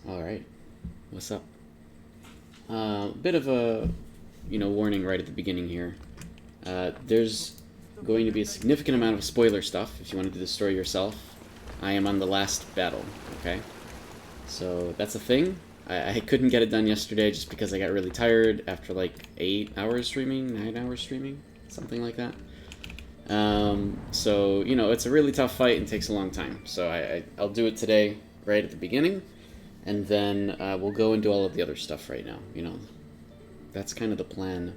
Alright, what's up? Bit of a, warning right at the beginning here. There's going to be a significant amount of spoiler stuff if you want to do the story yourself. I am on the last battle, okay? So that's a thing. I couldn't get it done yesterday just because I got really tired after like 8 hours streaming, 9 hours streaming, something like that. So, it's a really tough fight and takes a long time. So I'll do it today right at the beginning. And then we'll go and do all of the other stuff right now. That's kind of the plan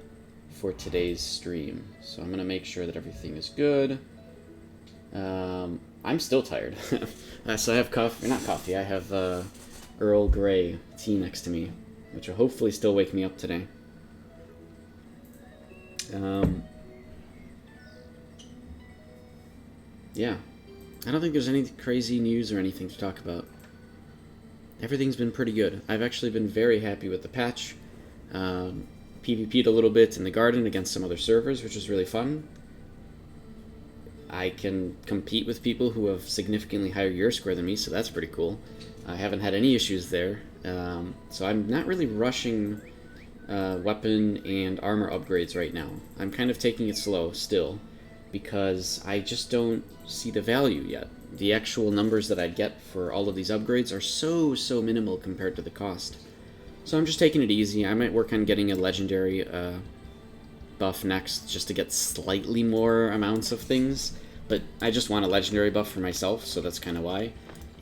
for today's stream. So I'm going to make sure that everything is good. I'm still tired. So I have coffee, not coffee, I have Earl Grey tea next to me, which will hopefully still wake me up today. Yeah. I don't think there's any crazy news or anything to talk about. Everything's been pretty good. I've actually been very happy with the patch. PvP'd a little bit in the garden against some other servers, which was really fun. I can compete with people who have significantly higher gear score than me, so that's pretty cool. I haven't had any issues there. So I'm not really rushing weapon and armor upgrades right now. I'm kind of taking it slow still, because I just don't see the value yet. The actual numbers that I'd get for all of these upgrades are so minimal compared to the cost. So I'm just taking it easy. I might work on getting a legendary buff next, just to get slightly more amounts of things. But I just want a legendary buff for myself, so that's kind of why.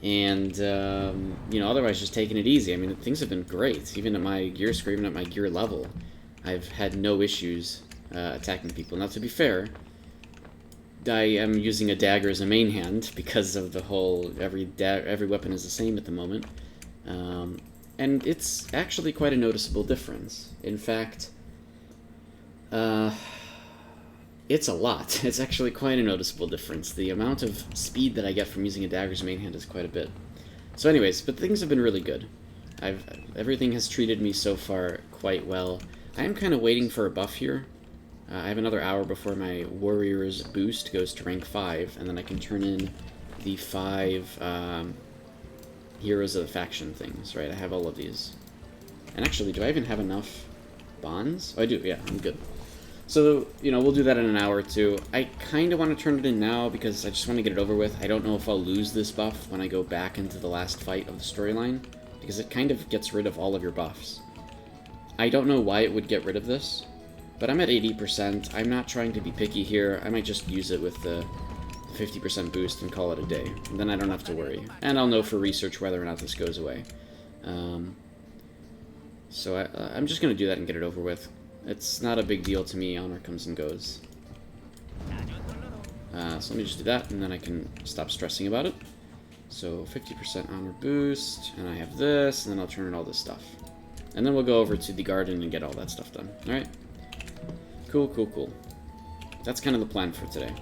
And, otherwise just taking it easy. I mean, things have been great. Even at my gear score, even at my gear level, I've had no issues attacking people. Now, to be fair, I am using a dagger as a main hand because of the whole every weapon is the same at the moment, and it's actually quite a noticeable difference. In fact, it's a lot. It's actually quite a noticeable difference. The amount of speed that I get from using a dagger as a main hand is quite a bit. So anyways, but things have been really good. Everything has treated me so far quite well. I am kind of waiting for a buff here. I have another hour before my Warriors boost goes to rank 5, and then I can turn in the 5 Heroes of the Faction things, right? I have all of these. And actually, do I even have enough bonds? Oh, I do, yeah, I'm good. So, we'll do that in an hour or two. I kind of want to turn it in now because I just want to get it over with. I don't know if I'll lose this buff when I go back into the last fight of the storyline, because it kind of gets rid of all of your buffs. I don't know why it would get rid of this, but I'm at 80%. I'm not trying to be picky here. I might just use it with the 50% boost and call it a day. And then I don't have to worry. And I'll know for research whether or not this goes away. So I'm just going to do that and get it over with. It's not a big deal to me. Honor comes and goes. So let me just do that, and then I can stop stressing about it. So 50% honor boost, and I have this, and then I'll turn in all this stuff. And then we'll go over to the garden and get all that stuff done. Alright? Cool. That's kind of the plan for today.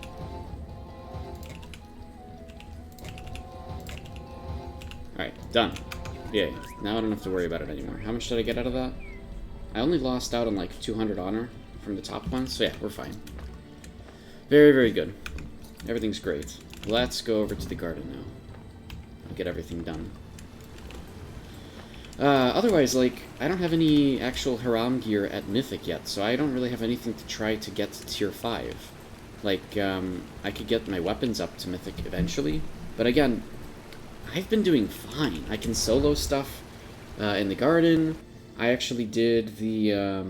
Alright, done. Yay. Now I don't have to worry about it anymore. How much did I get out of that? I only lost out on like 200 honor from the top one, so yeah, we're fine. Very good. Everything's great. Let's go over to the garden now. I'll get everything done. Otherwise, like, I don't have any actual Haram gear at Mythic yet, so I don't really have anything to try to get to Tier 5. Like, I could get my weapons up to Mythic eventually, but again, I've been doing fine. I can solo stuff in the garden. I actually did the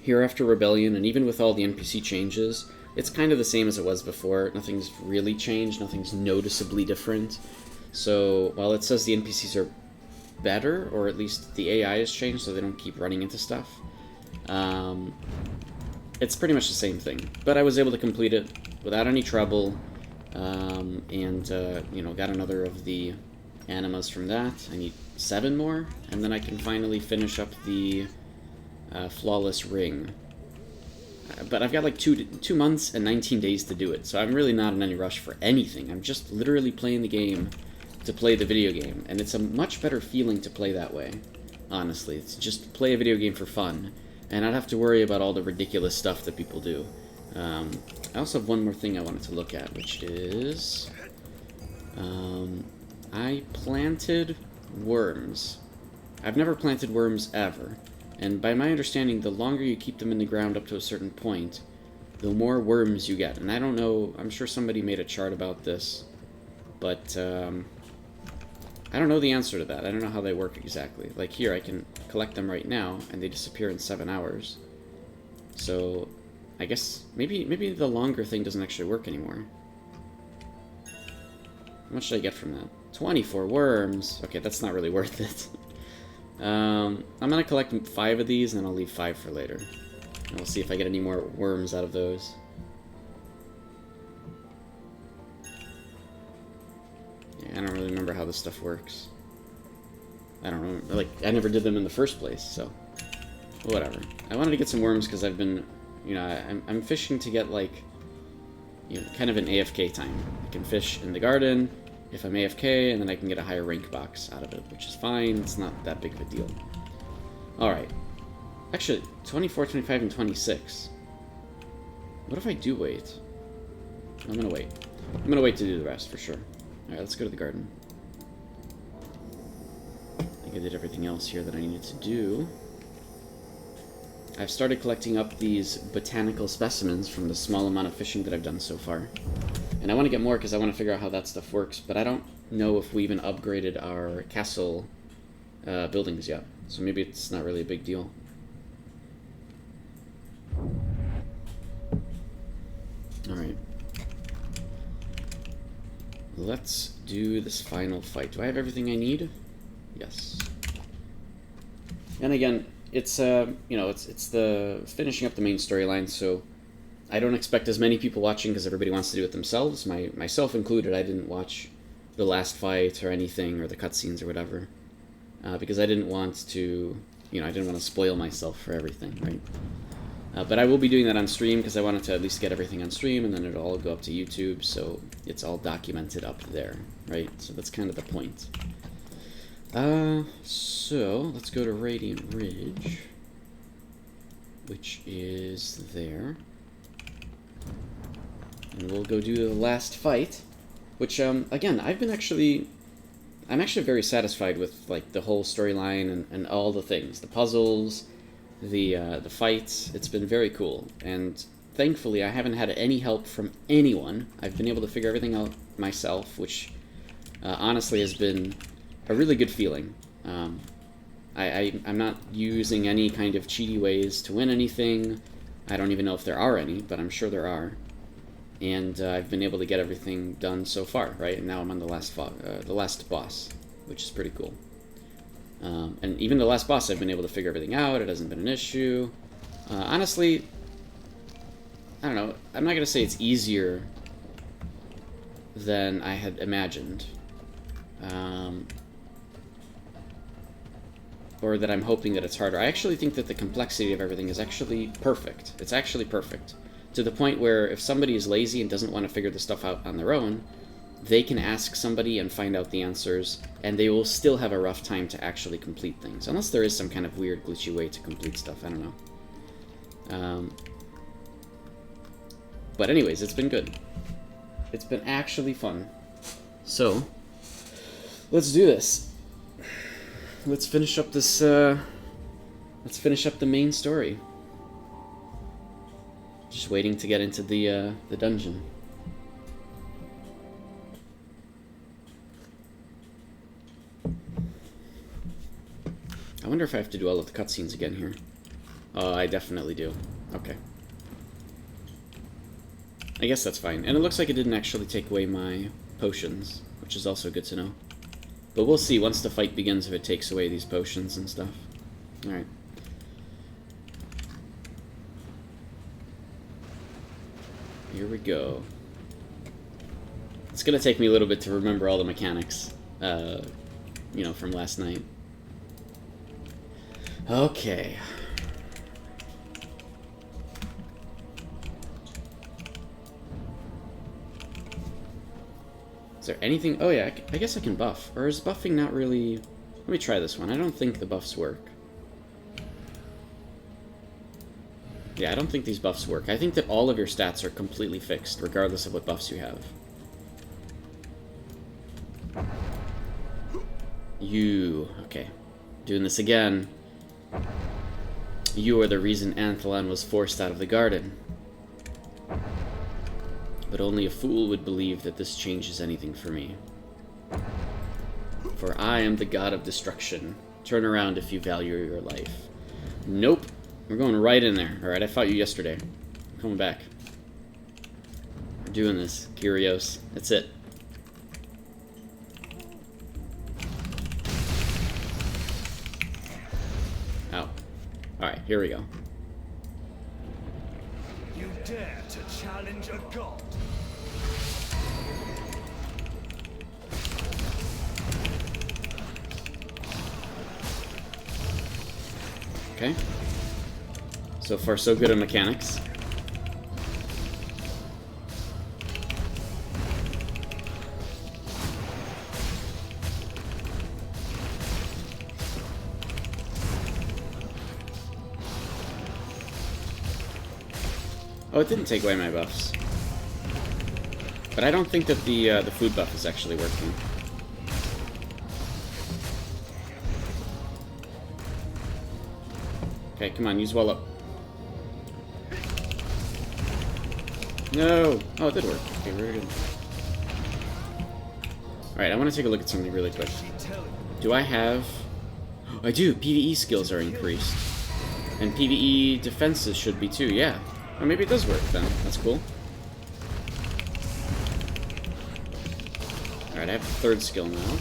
Hereafter Rebellion, and even with all the NPC changes, it's kind of the same as it was before. Nothing's really changed, nothing's noticeably different. So, while it says the NPCs are better, or at least the AI has changed so they don't keep running into stuff, it's pretty much the same thing. But I was able to complete it without any trouble, and got another of the animas from that. I need 7 more, and then I can finally finish up the Flawless Ring. But I've got like 2 months and 19 days to do it, so I'm really not in any rush for anything. I'm just literally playing the game to play the video game, and it's a much better feeling to play that way, honestly. It's just play a video game for fun, and I don't have to worry about all the ridiculous stuff that people do. I also have one more thing I wanted to look at, which is I planted worms I've never planted worms ever, and by my understanding, the longer you keep them in the ground up to a certain point, the more worms you get. And I don't know, I'm sure somebody made a chart about this, but I don't know the answer to that. I don't know how they work exactly. Like here, I can collect them right now, and they disappear in 7 hours. So, I guess, maybe the longer thing doesn't actually work anymore. How much did I get from that? 24 worms. Okay, that's not really worth it. I'm gonna collect 5 of these, and then I'll leave 5 for later. And we'll see if I get any more worms out of those. Yeah, I don't really remember how this stuff works. I don't remember, like, I never did them in the first place, so whatever. I wanted to get some worms because I've been, you know, I'm fishing to get, like, you know, kind of an AFK time. I can fish in the garden if I'm AFK, and then I can get a higher rank box out of it, which is fine. It's not that big of a deal. Alright. Actually, 24, 25, and 26. What if I do wait? I'm gonna wait. I'm gonna wait to do the rest, for sure. Alright, let's go to the garden. I think I did everything else here that I needed to do. I've started collecting up these botanical specimens from the small amount of fishing that I've done so far. And I want to get more because I want to figure out how that stuff works, but I don't know if we even upgraded our castle buildings yet. So maybe it's not really a big deal. Alright. Let's do this final fight. Do I have everything I need? Yes. And again, it's you know, it's the finishing up the main storyline, so I don't expect as many people watching because everybody wants to do it themselves. Myself included. I didn't watch the last fight or anything or the cutscenes or whatever because I didn't want to, you know, I didn't want to spoil myself for everything, right? But I will be doing that on stream because I wanted to at least get everything on stream, and then it'll all go up to YouTube, so it's all documented up there, right? So that's kind of the point. So let's go to Radiant Ridge, which is there, and we'll go do the last fight, which again, I'm actually very satisfied with, like, the whole storyline and all the things, the puzzles, the fights. It's been very cool, and thankfully I haven't had any help from anyone. I've been able to figure everything out myself, which honestly has been a really good feeling. I'm not using any kind of cheaty ways to win anything. I don't even know if there are any, but I'm sure there are. And I've been able to get everything done so far, right? And now I'm on the last boss, which is pretty cool. And even the last boss, I've been able to figure everything out. It hasn't been an issue. Honestly, I don't know. I'm not going to say it's easier than I had imagined. Or that I'm hoping that it's harder. I actually think that the complexity of everything is actually perfect. It's actually perfect. To the point where if somebody is lazy and doesn't want to figure the stuff out on their own, they can ask somebody and find out the answers, and they will still have a rough time to actually complete things. Unless there is some kind of weird, glitchy way to complete stuff. I don't know. But anyways, it's been good. It's been actually fun. So, let's do this. Let's finish up this, let's finish up the main story. Just waiting to get into the dungeon. I wonder if I have to do all of the cutscenes again here. Oh, I definitely do. Okay. I guess that's fine. And it looks like it didn't actually take away my potions, which is also good to know. But we'll see once the fight begins if it takes away these potions and stuff. Alright. Here we go. It's gonna take me a little bit to remember all the mechanics, you know, from last night. Okay. Is there anything... Oh yeah, I guess I can buff. Or is buffing not really... Let me try this one. I don't think the buffs work. Yeah, I don't think these buffs work. I think that all of your stats are completely fixed, regardless of what buffs you have. Okay. Doing this again. You are the reason Anthalan was forced out of the garden. But only a fool would believe that this changes anything for me. For I am the god of destruction. Turn around if you value your life. Nope. We're going right in there. Alright, I fought you yesterday. I'm coming back. We're doing this. Kyrios. That's it. Ow. Alright, here we go. You dare to challenge a god? Okay. So far, so good at mechanics. Oh, it didn't take away my buffs. But I don't think that the food buff is actually working. Okay, come on, use wall up. No! Oh, it did work. Okay, very good. Alright, I want to take a look at something really quick. Do I have... I do! PvE skills are increased. And PvE defenses should be too, yeah. Oh, maybe it does work then. That's cool. Alright, I have the third skill now.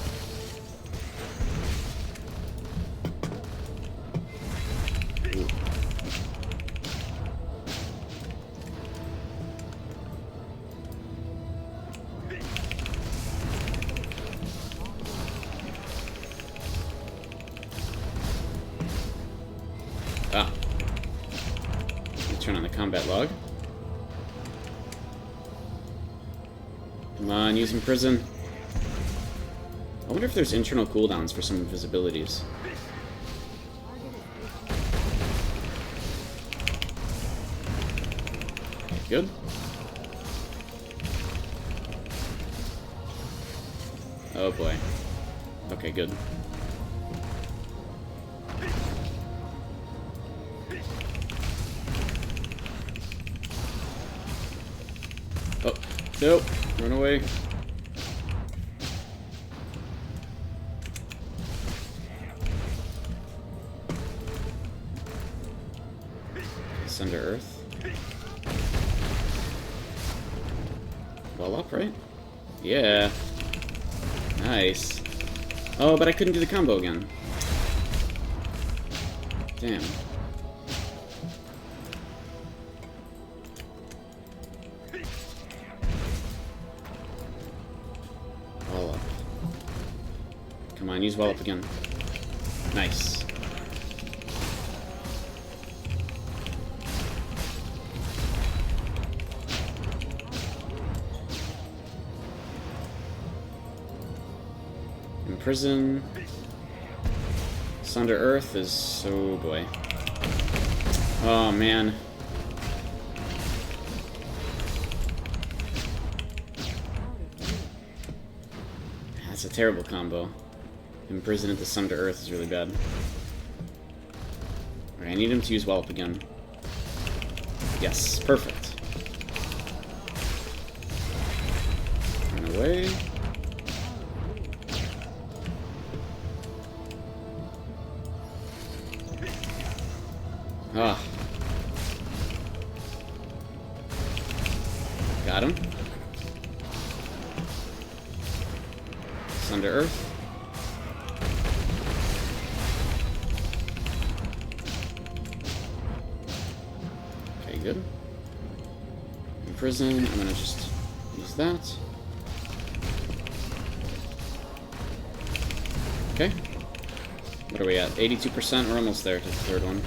Ooh. Ah. Turn on the combat log. Come on, use Imprison. I wonder if there's internal cooldowns for some of his abilities. Good. Oh boy. Okay, good. Oh, nope. Run away. Send to Earth. Well up, right? Yeah. Nice. Oh, but I couldn't do the combo again. Damn. Wall up. Come on, use wall up again. Nice. Imprison. Sunder Earth is... oh boy. Oh man. That's a terrible combo. Imprison into Sunder Earth is really bad. Alright, I need him to use Wallop again. Yes, perfect. Run away. Ah. Got him. Sunder Earth. Okay, good. Imprison, I'm gonna just use that. Okay. What are we at? 82%? We're almost there to the third one.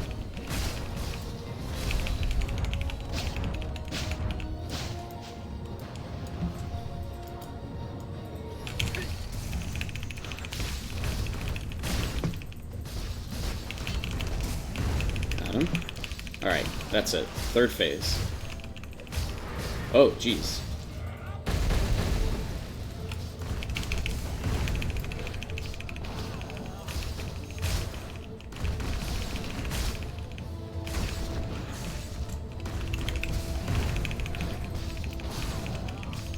Alright, that's it. Third phase. Oh, jeez.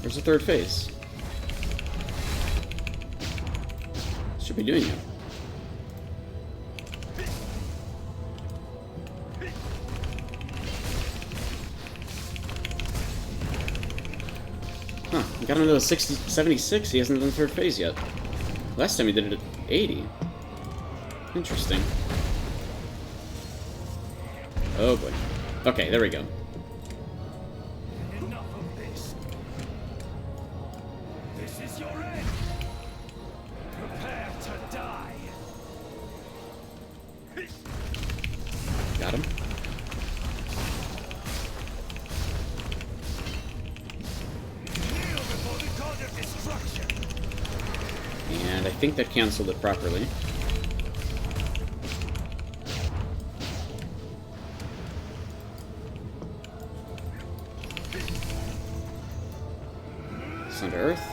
Where's the third phase? Should be doing it. Huh, we got him to a 76. He hasn't done third phase yet. Last time he did it at 80. Interesting. Oh boy. Okay, there we go. Enough of this. This is your end. Prepare to die. Got him. Kneel before the god of destruction. And I think that canceled it properly. Sun to Earth.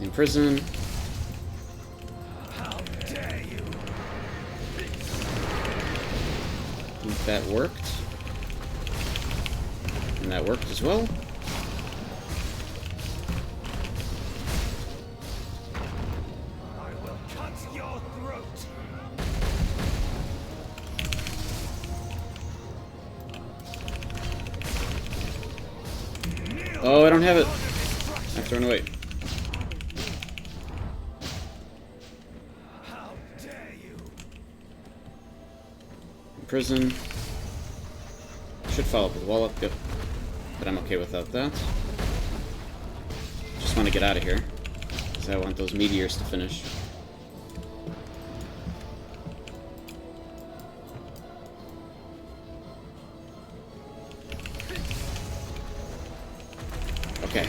In prison. How dare you? I think that worked. And that worked as well. I will cut your throat. Kneel Oh, I don't have it. before the destruction. I've thrown away. How dare you? In prison. Should follow up with wall up. Good. But I'm okay without that. Just want to get out of here. Because I want those meteors to finish. Okay.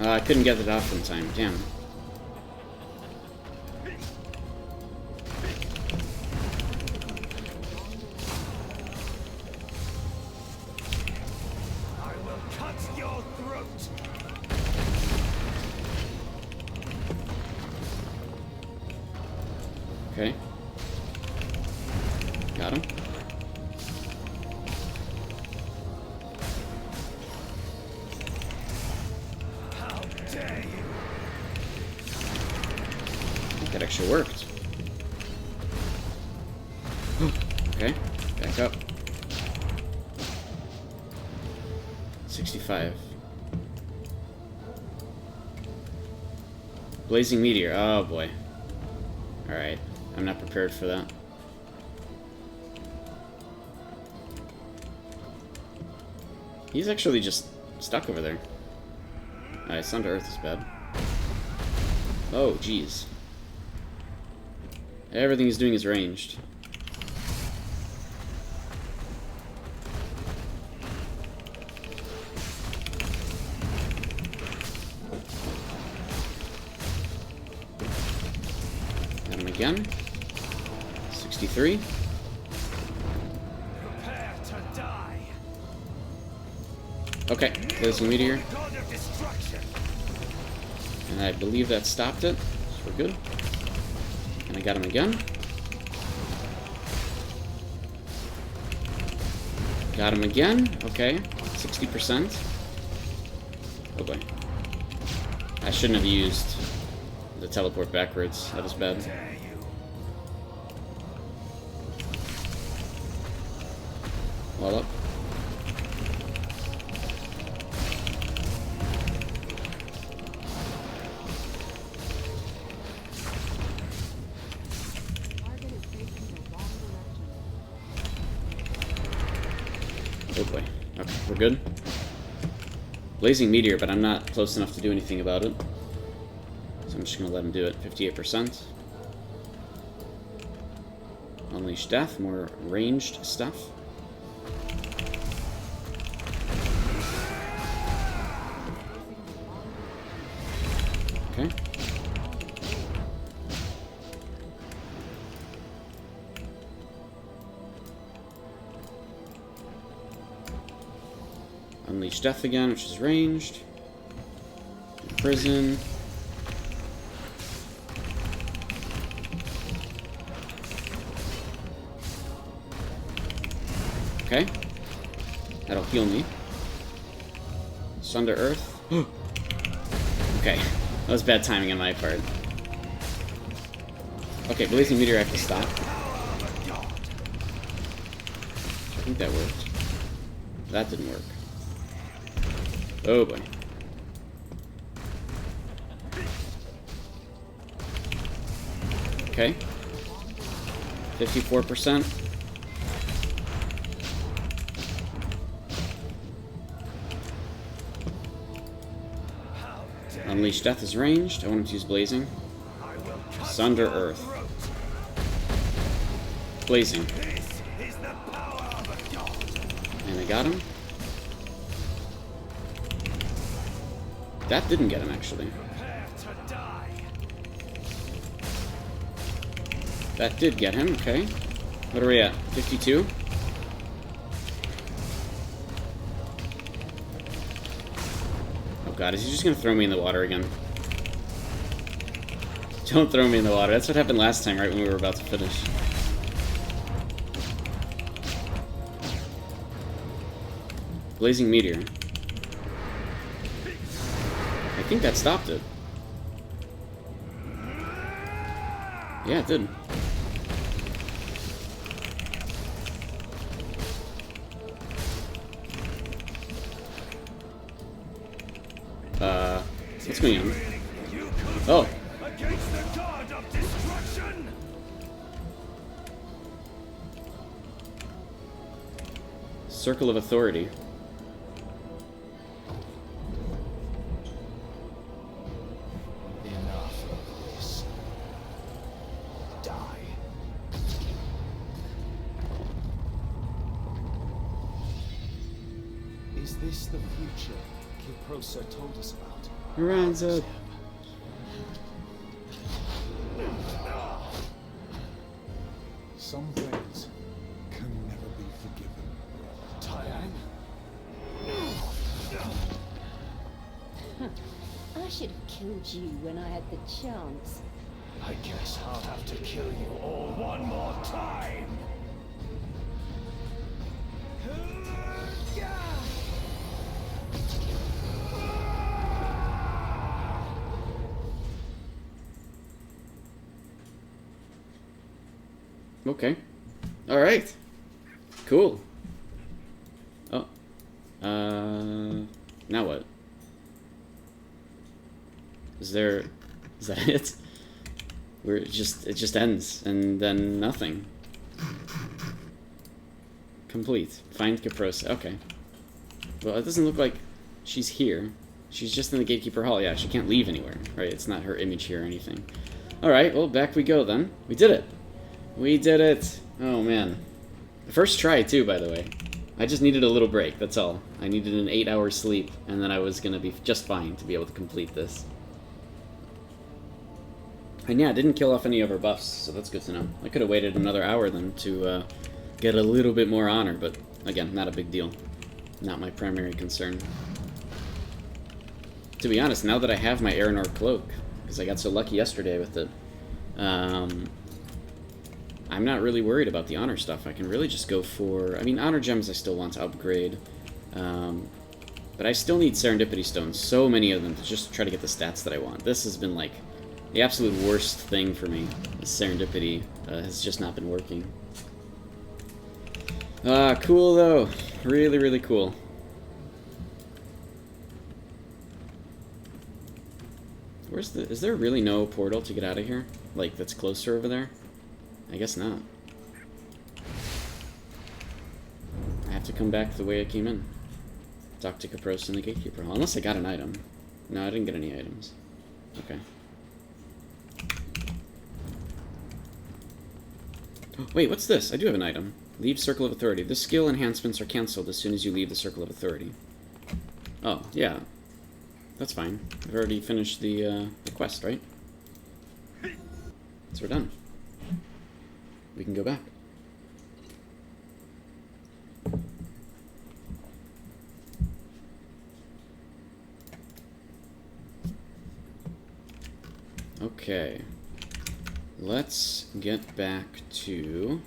I couldn't get it off in time. Damn. I will cut your throat. Okay. Got him. How dare you? I think that actually worked. Okay. Back up. 65. Blazing meteor. Oh boy. Alright. I'm not prepared for that. He's actually just stuck over there. Alright, Sun to Earth is bad. Oh, jeez. Everything he's doing is ranged. Got him again. 63. Prepare to die. Okay, blazing meteor. God of destruction. And I believe that stopped it. So we're good. And I got him again. Got him again. Okay. 60%. Oh boy. I shouldn't have used the teleport backwards. That was bad. Dare you? Wall up. Target is facing the wrong direction. Oh boy. Okay, we're good. Blazing meteor, but I'm not close enough to do anything about it. So I'm just gonna let him do it. 58%. Unleash death, more ranged stuff. Okay. Unleash death again, which is ranged. Prison. Okay. That'll heal me. Sunder Earth. Okay. That was bad timing on my part. Okay, Blazing Meteor I have to stop. I think that worked. That didn't work. Oh boy. Okay. 54%. Unleash Death is ranged. I want him to use Blazing. Sunder Earth. Blazing. And I got him. That didn't get him, actually. That did get him, okay. What are we at? 52? Oh god, is he just gonna throw me in the water again? Don't throw me in the water. That's what happened last time, right when we were about to finish. Blazing Meteor. I think that stopped it. Yeah, it did. What's going on? Oh. Against the god of destruction. Circle of Authority. Enough of this. Die. Is this the future Kiprosa told us about? Runs up. Some things can never be forgiven. Tayang? I should have killed you when I had the chance. I guess I'll have to kill you all one more time. Okay. Alright. Cool. Oh. Now what? Is that it? It just ends, and then nothing. Complete. Find Kiprosa. Okay. Well, it doesn't look like she's here. She's just in the Gatekeeper Hall. Yeah, she can't leave anywhere, right? It's not her image here or anything. Alright, well, back we go then. We did it! We did it! Oh, man. First try, too, by the way. I just needed a little break, that's all. I needed an 8-hour sleep, and then I was gonna be just fine to be able to complete this. And yeah, I didn't kill off any of her buffs, so that's good to know. I could have waited another hour then to get a little bit more honor, but again, not a big deal. Not my primary concern. To be honest, now that I have my Aranor cloak, because I got so lucky yesterday with it, I'm not really worried about the honor stuff. I can really just go for... I mean, honor gems I still want to upgrade. But I still need Serendipity Stones, so many of them, to just try to get the stats that I want. This has been, like, the absolute worst thing for me. This Serendipity has just not been working. Cool, though. Really, really cool. Where's the... Is there really no portal to get out of here? Like, that's closer over there? I guess not. I have to come back the way I came in. Talk to Kiprosa and the Gatekeeper Hall. Unless I got an item. No, I didn't get any items. Okay. Oh, wait, what's this? I do have an item. Leave Circle of Authority. The skill enhancements are cancelled as soon as you leave the Circle of Authority. Oh, yeah. That's fine. I've already finished the quest, right? So we're done. We can go back. Okay. Let's get back to...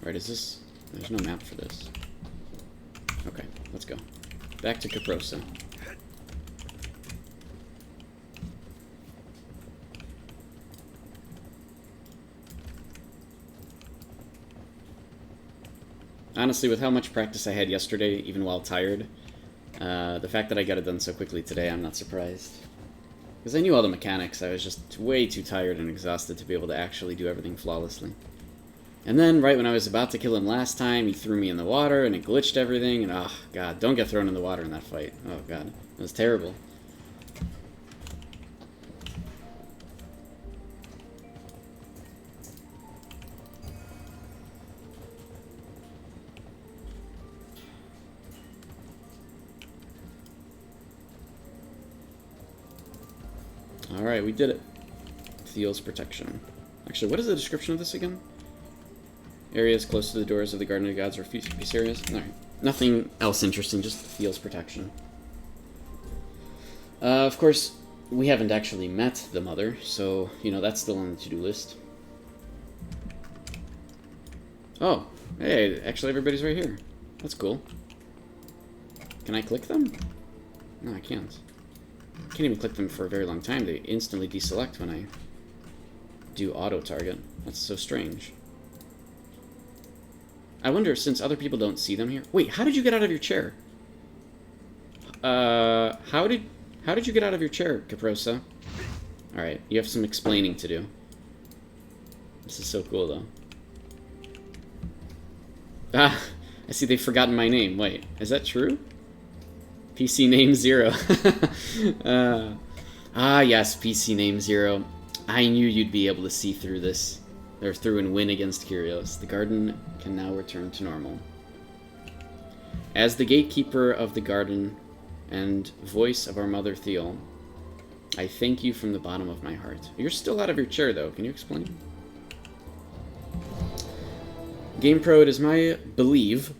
Right, is this... There's no map for this. Okay, let's go. Back to Caprosa. Honestly, with how much practice I had yesterday, even while tired, the fact that I got it done so quickly today, I'm not surprised. Because I knew all the mechanics, I was just way too tired and exhausted to be able to actually do everything flawlessly. And then, right when I was about to kill him last time, he threw me in the water, and it glitched everything, and oh god, don't get thrown in the water in that fight. Oh god, it was terrible. Alright, we did it. Theal's protection. Actually, what is the description of this again? Areas close to the doors of the Garden of Gods or peace areas? Alright. Nothing else interesting, just Theal's protection. Of course, we haven't actually met the mother, so, you know, that's still on the to-do list. Oh, hey, actually everybody's right here. That's cool. Can I click them? No, I can't. I can't even click them for a very long time. They instantly deselect when I do auto-target. That's so strange. I wonder, since other people don't see them here... Wait, how did you get out of your chair? How did you get out of your chair, Caprosa? Alright, you have some explaining to do. This is so cool, though. Ah, I see they've forgotten my name. Wait, is that true? PC name 0. Yes, PC name 0. I knew you'd be able to see through this. Or through and win against Kyrios. The garden can now return to normal. As the gatekeeper of the garden and voice of our mother Theal, I thank you from the bottom of my heart. You're still out of your chair, though. Can you explain? GamePro, it is my belief,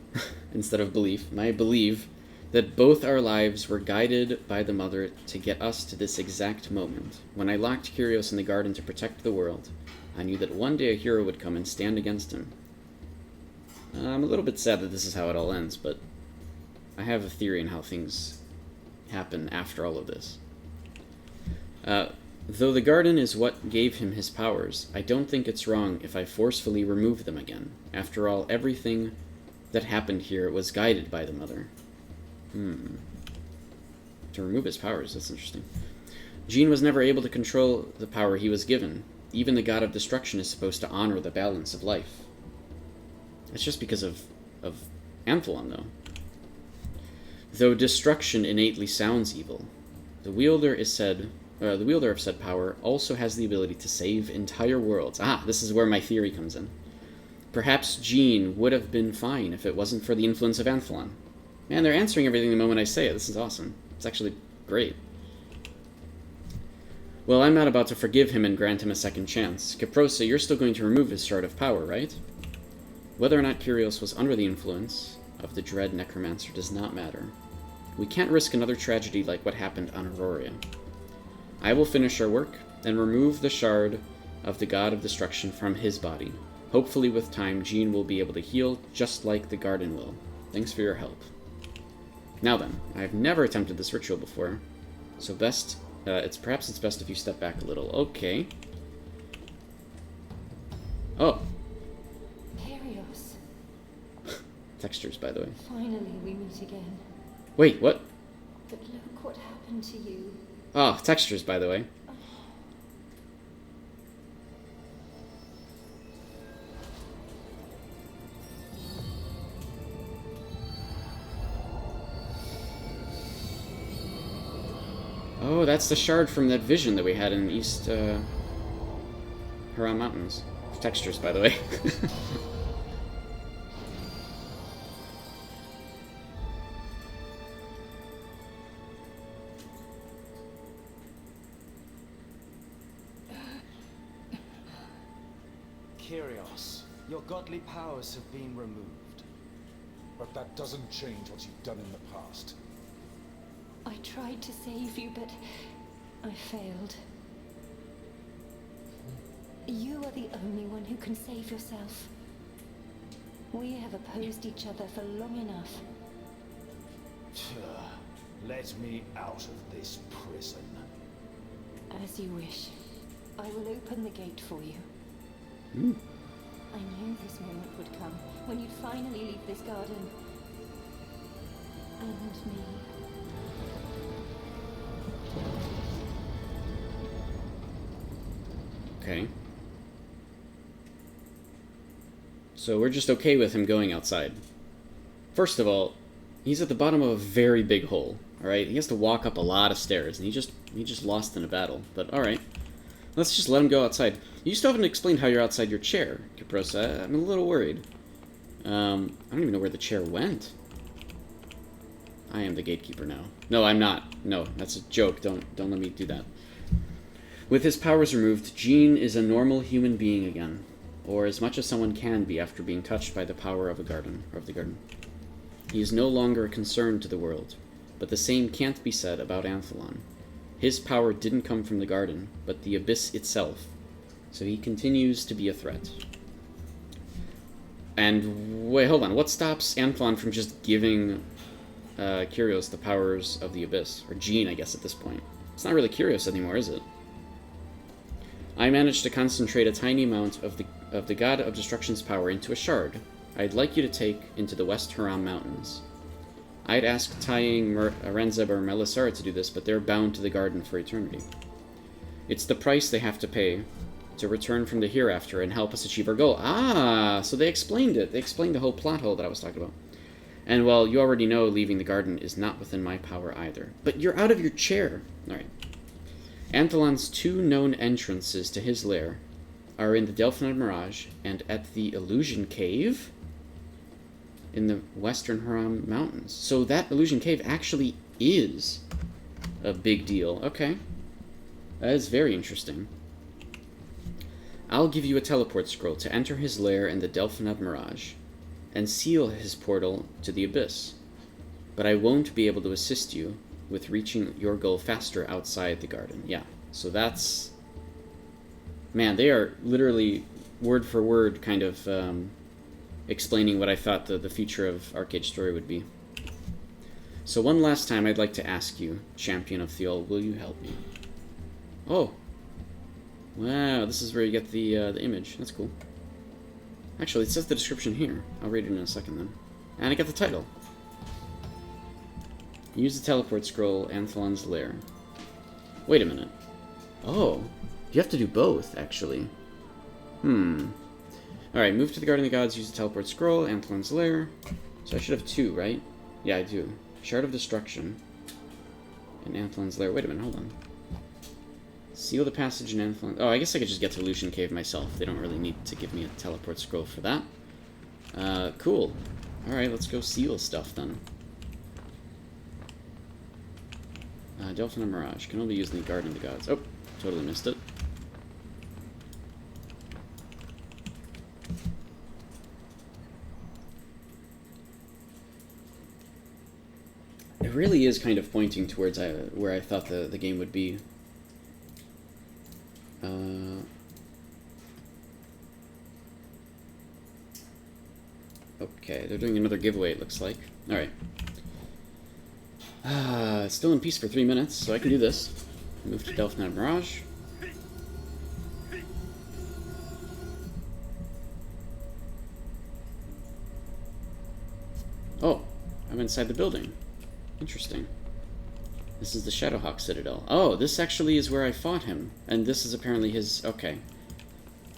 instead of belief, my belief that both our lives were guided by the Mother to get us to this exact moment. When I locked Kyrios in the garden to protect the world, I knew that one day a hero would come and stand against him. I'm a little bit sad that this is how it all ends, but I have a theory on how things happen after all of this. Though the garden is what gave him his powers, I don't think it's wrong if I forcefully remove them again. After all, everything that happened here was guided by the Mother. To remove his powers, that's interesting. Jean was never able to control the power he was given. Even the god of destruction is supposed to honor the balance of life. It's just because of Anthelon, though. Though destruction innately sounds evil, the wielder of said power also has the ability to save entire worlds. Ah, this is where my theory comes in. Perhaps Jean would have been fine if it wasn't for the influence of Anthelon. Man, they're answering everything the moment I say it. This is awesome. It's actually great. Well, I'm not about to forgive him and grant him a second chance. Caprosa, you're still going to remove his shard of power, right? Whether or not Kyrios was under the influence of the dread necromancer does not matter. We can't risk another tragedy like what happened on Aurora. I will finish our work and remove the shard of the god of destruction from his body. Hopefully with time, Jean will be able to heal just like the garden will. Thanks for your help. Now then, I've never attempted this ritual before, so perhaps it's best if you step back a little. Okay. Oh. Kyrios. Textures, by the way. Finally, we meet again. Wait, what? But look what happened to you. Oh, textures, by the way. Oh, that's the shard from that vision that we had in East Huron Mountains. Textures, by the way. Kyrios, your godly powers have been removed. But that doesn't change what you've done in the past. I tried to save you, but I failed. You are the only one who can save yourself. We have opposed each other for long enough. Let me out of this prison. As you wish. I will open the gate for you. Hmm. I knew this moment would come, when you'd finally leave this garden. And me. Okay. So we're just okay with him going outside. First of all, he's at the bottom of a very big hole. Alright? He has to walk up a lot of stairs, and he just lost in a battle. But alright. Let's just let him go outside. You still haven't explained how you're outside your chair, Caprosa. I'm a little worried. I don't even know where the chair went. I am the gatekeeper now. No, I'm not. No, that's a joke. Don't let me do that. With his powers removed, Jean is a normal human being again, or as much as someone can be after being touched by the power of the garden. He is no longer a concern to the world, but the same can't be said about Anthelon. His power didn't come from the garden, but the abyss itself, so he continues to be a threat. And wait, hold on. What stops Anthelon from just giving Kyrios the powers of the abyss, or Jean, I guess, at this point? It's not really Kyrios anymore, is it? I managed to concentrate a tiny amount of the God of Destruction's power into a shard. I'd like you to take into the West Haram Mountains. I'd ask Tying, Arenzeb, or Melisara to do this, but they're bound to the garden for eternity. It's the price they have to pay to return from the hereafter and help us achieve our goal. Ah, so they explained it. They explained the whole plot hole that I was talking about. And, well, you already know leaving the garden is not within my power either. But you're out of your chair. Alright. Anthelon's two known entrances to his lair are in the Delphinid Mirage and at the Illusion Cave in the Western Haram Mountains. So that Illusion Cave actually is a big deal. Okay. That is very interesting. I'll give you a teleport scroll to enter his lair in the Delphinid Mirage and seal his portal to the Abyss. But I won't be able to assist you with reaching your goal faster outside the garden. Yeah, so that's... Man, they are literally word for word kind of explaining what I thought the future of Arcade Story would be. So one last time I'd like to ask you, Champion of Theol, will you help me? Oh. Wow, this is where you get the image. That's cool. Actually, it says the description here. I'll read it in a second then. And I got the title. Use the teleport scroll, Anthelon's lair. Wait a minute. Oh, you have to do both, actually. Alright, move to the Garden of the Gods, use the teleport scroll, Anthelon's lair. So I should have two, right? Yeah, I do. Shard of Destruction. And Anthelon's lair. Wait a minute, hold on. Seal the passage in Anthelon. Oh, I guess I could just get to Illusion Cave myself. They don't really need to give me a teleport scroll for that. Cool. Alright, let's go seal stuff then. Delphin and Mirage. Can only be used in the Garden of the Gods. Oh, totally missed it. It really is kind of pointing towards where I thought the game would be. Okay, they're doing another giveaway, it looks like. Alright. Still in peace for 3 minutes, so I can do this. Move to Delphin Mirage. Oh, I'm inside the building. Interesting. This is the Shadowhawk Citadel. Oh, this actually is where I fought him. And this is apparently his... Okay.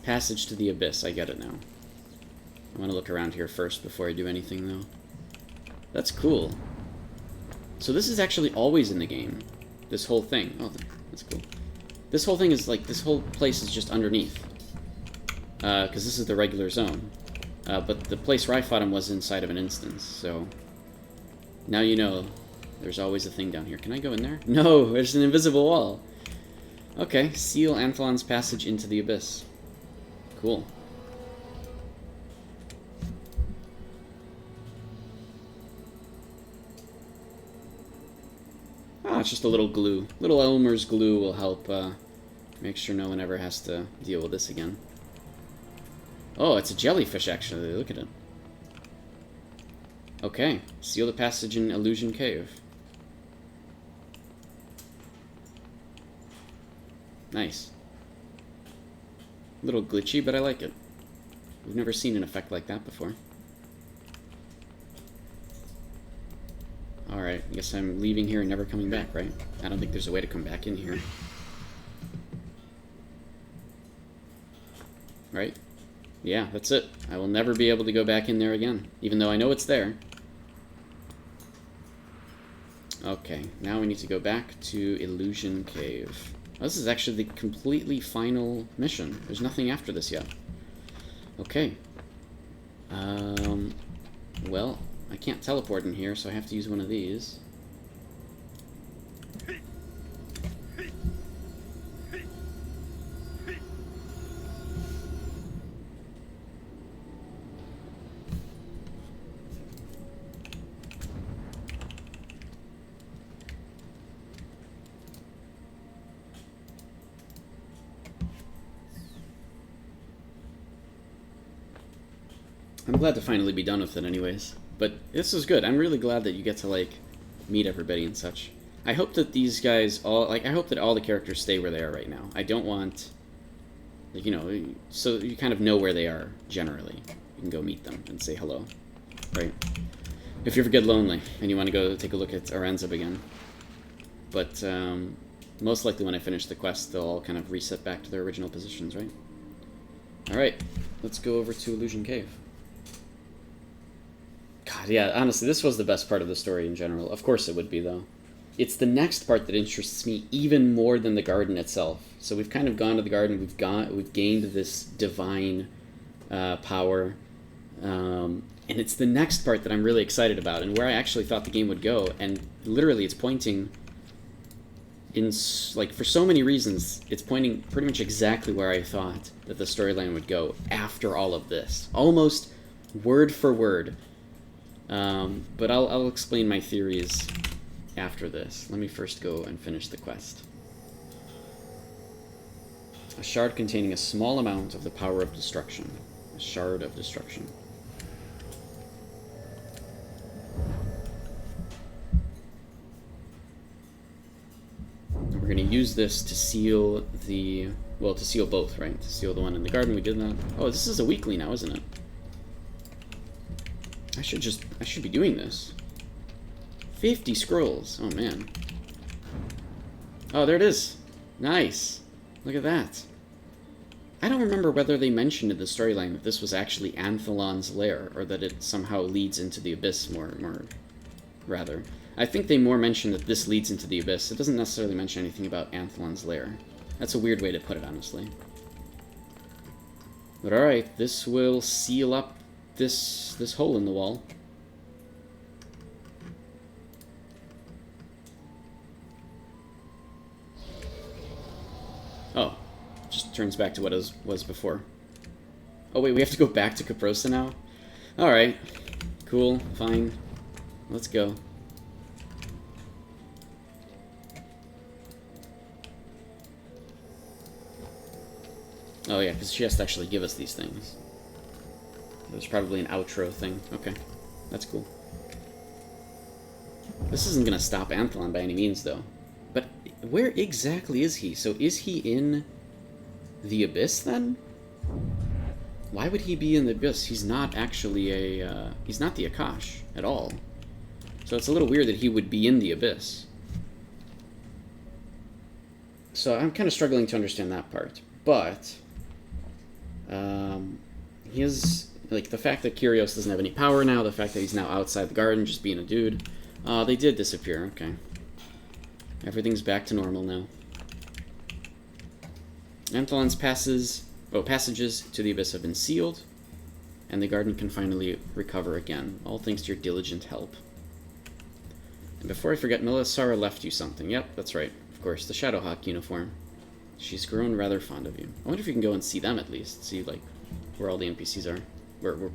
Passage to the Abyss. I get it now. I want to look around here first before I do anything, though. That's cool. So this is actually always in the game. This whole thing. Oh, that's cool. This whole thing is like... This whole place is just underneath. Because this is the regular zone. But the place where I fought him was inside of an instance, so... Now you know... There's always a thing down here. Can I go in there? No, there's an invisible wall. Okay, seal Anthelon's passage into the Abyss. Cool. Ah, it's just a little glue. Little Elmer's glue will help make sure no one ever has to deal with this again. Oh, it's a jellyfish, actually. Look at it. Okay. Seal the passage in Illusion Cave. Nice. A little glitchy, but I like it. We've never seen an effect like that before. Alright, I guess I'm leaving here and never coming back, right? I don't think there's a way to come back in here. Right? Yeah, that's it. I will never be able to go back in there again, even though I know it's there. Okay, now we need to go back to Illusion Cave. Oh, this is actually the completely final mission. There's nothing after this yet. Okay. Well, I can't teleport in here, so I have to use one of these. I'm glad to finally be done with it anyways. But this is good. I'm really glad that you get to, like, meet everybody and such. I hope that these guys all, like, I hope that all the characters stay where they are right now. I don't want, like, you know, so you kind of know where they are, generally. You can go meet them and say hello, right? If you ever get lonely and you want to go take a look at Arenzab again. But, most likely when I finish the quest, they'll all kind of reset back to their original positions, right? Alright, let's go over to Illusion Cave. God, yeah, honestly, this was the best part of the story in general. Of course it would be, though. It's the next part that interests me even more than the garden itself. So we've kind of gone to the garden, we've gained this divine power, and it's the next part that I'm really excited about, and where I actually thought the game would go, and literally it's pointing in, like, for so many reasons, it's pointing pretty much exactly where I thought that the storyline would go after all of this. Almost word for word. But I'll explain my theories after this. Let me first go and finish the quest. A shard containing a small amount of the power of destruction. A shard of destruction. We're going to use this to seal the... Well, to seal both, right? To seal the one in the garden, we did that. Oh, this is a weekly now, isn't it? I should be doing this. 50 scrolls. Oh, man. Oh, there it is. Nice. Look at that. I don't remember whether they mentioned in the storyline that this was actually Anthalon's lair, or that it somehow leads into the Abyss more rather. I think they more mentioned that this leads into the Abyss. It doesn't necessarily mention anything about Anthalon's lair. That's a weird way to put it, honestly. But alright, this will seal up this hole in the wall. Oh, just turns back to what it was before. Oh wait, we have to go back to Caprosa now? Alright, cool, fine. Let's go. Oh yeah, because she has to actually give us these things. There's probably an outro thing. Okay, that's cool. This isn't going to stop Anthalon by any means, though. But where exactly is he? So is he in the Abyss, then? Why would he be in the Abyss? He's not actually a... he's not the Akash at all. So it's a little weird that he would be in the Abyss. So I'm kind of struggling to understand that part. But... his... like, the fact that Kyrios doesn't have any power now, the fact that he's now outside the garden just being a dude, they did disappear, okay. Everything's back to normal now. Anthalon's passages to the Abyss have been sealed, and the garden can finally recover again, all thanks to your diligent help. And before I forget, Melisara left you something. Yep, that's right. Of course, the Shadowhawk uniform. She's grown rather fond of you. I wonder if you can go and see them at least, see, like, where all the NPCs are. We're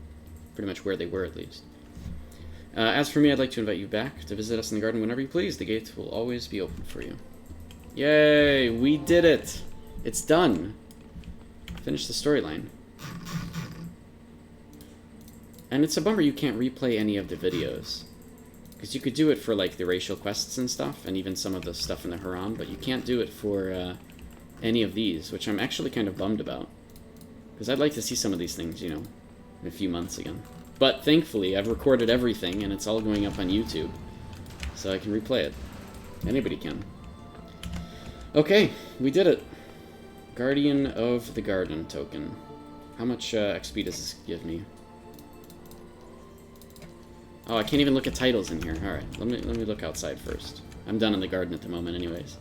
pretty much where they were, at least. As for me, I'd like to invite you back to visit us in the garden whenever you please. The gate will always be open for you. Yay! We did it! It's done! Finish the storyline. And it's a bummer you can't replay any of the videos. Because you could do it for, like, the racial quests and stuff, and even some of the stuff in the Haram, but you can't do it for any of these, which I'm actually kind of bummed about. Because I'd like to see some of these things, you know, in a few months again. But thankfully, I've recorded everything, and it's all going up on YouTube. So I can replay it. Anybody can. Okay, we did it. Guardian of the Garden token. How much XP does this give me? Oh, I can't even look at titles in here. Alright, let me look outside first. I'm done in the garden at the moment anyways.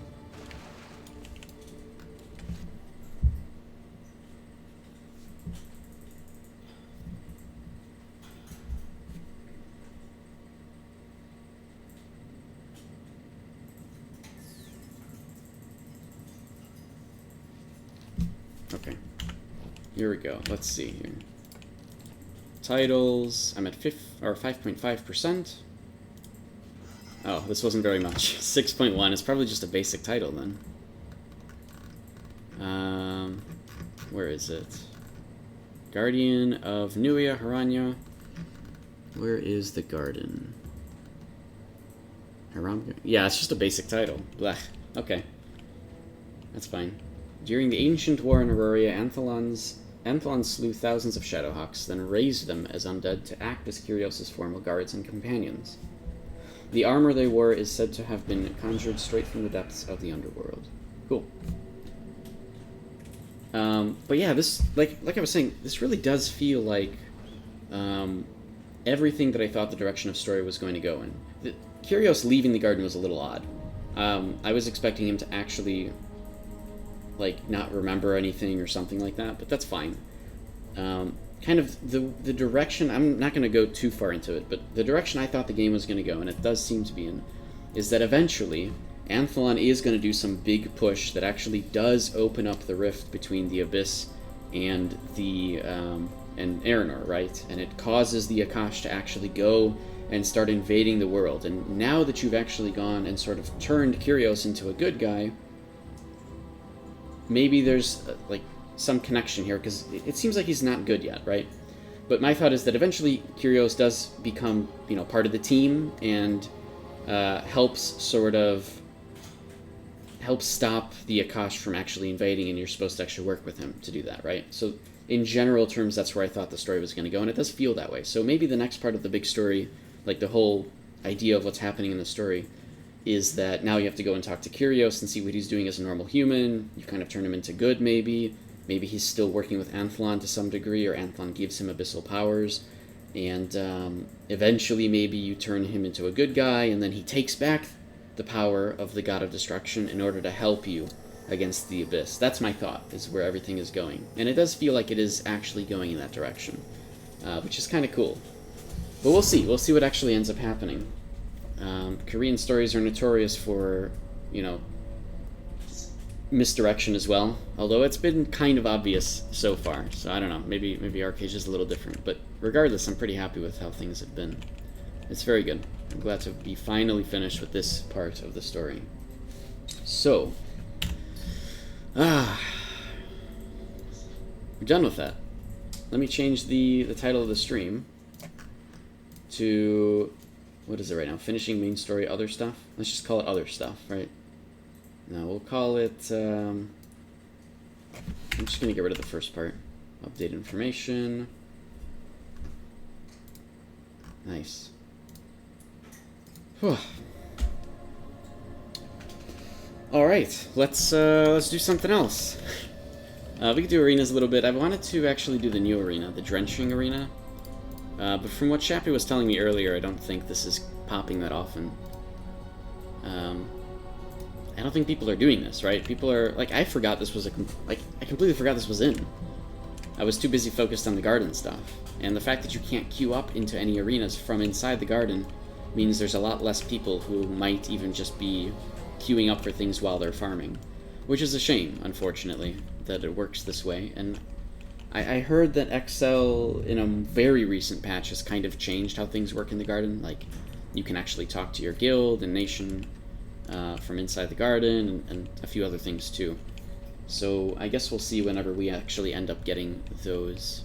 Okay. Here we go. Let's see here. Titles. I'm at 5.5%. Oh, this wasn't very much. 6.1 is probably just a basic title then. Where is it? Guardian of Nuia Haranya. Where is the garden? Haram? Yeah, it's just a basic title. Blech. Okay. That's fine. During the ancient war in Auroria, Anthalon slew thousands of Shadowhawks, then raised them as undead to act as Kyrios' formal guards and companions. The armor they wore is said to have been conjured straight from the depths of the underworld. Cool. But yeah, this, like I was saying, this really does feel like everything that I thought the direction of story was going to go in. Kyrios leaving the garden was a little odd. I was expecting him to actually, like, not remember anything or something like that, but that's fine. Kind of the direction, I'm not going to go too far into it, but the direction I thought the game was going to go, and it does seem to be in, is that eventually Anthalon is going to do some big push that actually does open up the rift between the Abyss and the and Aranor, right? And it causes the Akash to actually go and start invading the world. And now that you've actually gone and sort of turned Kyrios into a good guy, maybe there's like some connection here, because it seems like he's not good yet, right? But my thought is that eventually Kyrios does become, you know, part of the team and helps stop the Akash from actually invading, and you're supposed to actually work with him to do that, right? So in general terms, that's where I thought the story was going to go, and it does feel that way. So maybe the next part of the big story, like the whole idea of what's happening in the story, is that now you have to go and talk to Kyrios and see what he's doing as a normal human. You kind of turn him into good, maybe. Maybe he's still working with Anthalon to some degree, or Anthalon gives him abyssal powers. And eventually maybe you turn him into a good guy, and then he takes back the power of the God of Destruction in order to help you against the Abyss. That's my thought, is where everything is going. And it does feel like it is actually going in that direction, which is kind of cool. But we'll see. We'll see what actually ends up happening. Korean stories are notorious for, you know, misdirection as well, although it's been kind of obvious so far. So I don't know, maybe Arcade is a little different, but regardless, I'm pretty happy with how things have been. It's very good. I'm glad to be finally finished with this part of the story. So, we're done with that. Let me change the title of the stream to, what is it right now? Finishing main story, other stuff? Let's just call it other stuff, right? No, we'll call it, I'm just going to get rid of the first part. Update information. Nice. Whew. Alright, let's do something else. We could do arenas a little bit. I wanted to actually do the new arena, the Drenching Arena. But from what Shappy was telling me earlier, I don't think this is popping that often. I don't think people are doing this, right? People are, like, I forgot this was I completely forgot this was in. I was too busy focused on the garden stuff. And the fact that you can't queue up into any arenas from inside the garden means there's a lot less people who might even just be queuing up for things while they're farming. Which is a shame, unfortunately, that it works this way. And I heard that XL, in a very recent patch, has kind of changed how things work in the garden. Like, you can actually talk to your guild and nation from inside the garden, and a few other things too. So I guess we'll see whenever we actually end up getting those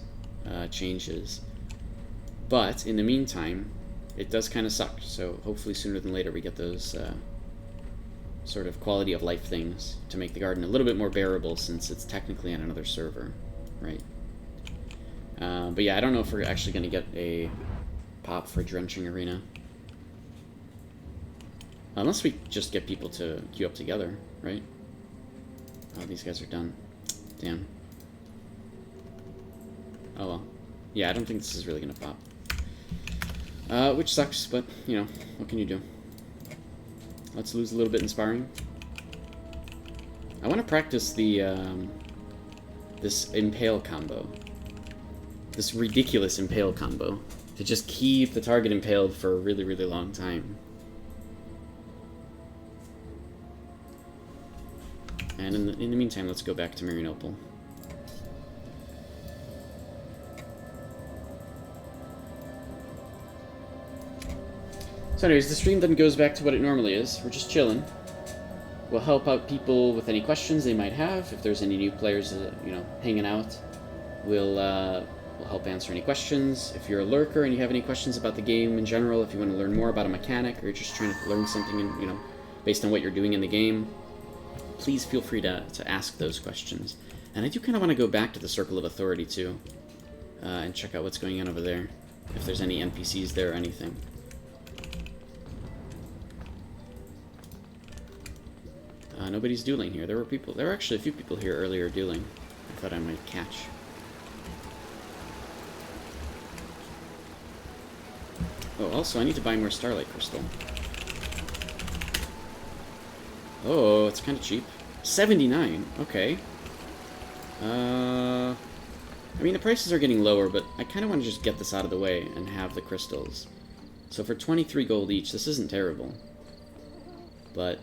changes. But in the meantime, it does kind of suck. So hopefully sooner than later we get those sort of quality of life things to make the garden a little bit more bearable, since it's technically on another server, right? But yeah, I don't know if we're actually going to get a pop for Drenching Arena. Unless we just get people to queue up together, right? Oh, these guys are done. Damn. Oh well. Yeah, I don't think this is really going to pop. Which sucks, but, you know, what can you do? Let's lose a little bit in sparring. I want to practice the, this Impale combo. This ridiculous Impale combo. To just keep the target impaled for a really, really long time. And in the meantime, let's go back to Marianople. So anyways, the stream then goes back to what it normally is. We're just chilling. We'll help out people with any questions they might have. If there's any new players, you know, hanging out, we'll help answer any questions. If you're a lurker and you have any questions about the game in general, if you want to learn more about a mechanic, or you're just trying to learn something, you know, based on what you're doing in the game, please feel free to ask those questions. And I do kind of want to go back to the Circle of Authority too, and check out what's going on over there, if there's any NPCs there or anything. Nobody's dueling here. There were actually a few people here earlier dueling. I thought I might catch. Oh, also I need to buy more Starlight Crystal. Oh, it's kind of cheap. 79. Okay. I mean, the prices are getting lower, but I kind of want to just get this out of the way and have the crystals. So for 23 gold each, this isn't terrible. But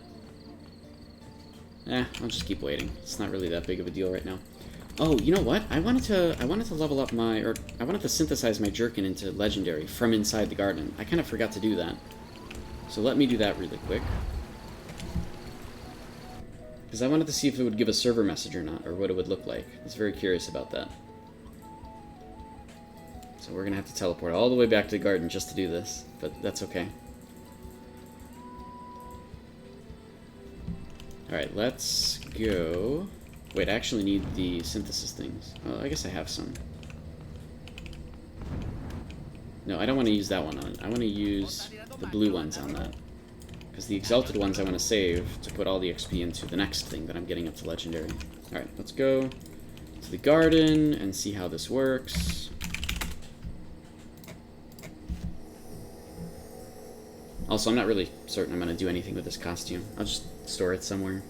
I'll just keep waiting. It's not really that big of a deal right now. Oh, you know what? I wanted to level up my, or I wanted to synthesize my Jerkin into Legendary from inside the garden. I kind of forgot to do that. So let me do that really quick. Because I wanted to see if it would give a server message or not, or what it would look like. I was very curious about that. So we're going to have to teleport all the way back to the garden just to do this, but that's okay. Alright, let's go. Wait, I actually need the synthesis things. Oh, I guess I have some. No, I don't want to use that one on it. I want to use the blue ones on that. Because the exalted ones I want to save to put all the XP into the next thing that I'm getting up to Legendary. Alright, let's go to the garden and see how this works. Also, I'm not really certain I'm going to do anything with this costume. I'll just store it somewhere.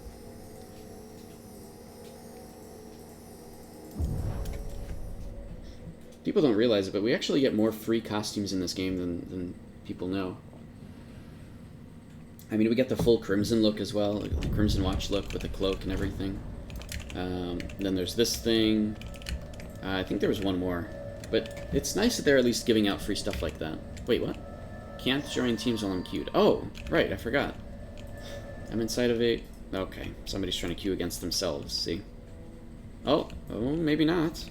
People don't realize it, but we actually get more free costumes in this game than people know. I mean, we get the full Crimson look as well, like the Crimson Watch look with the cloak and everything. Then there's this thing. I think there was one more. But it's nice that they're at least giving out free stuff like that. Wait, what? Can't join teams while I'm queued. Oh, right, I forgot. I'm inside of a... Okay, somebody's trying to queue against themselves, see? Oh, maybe not.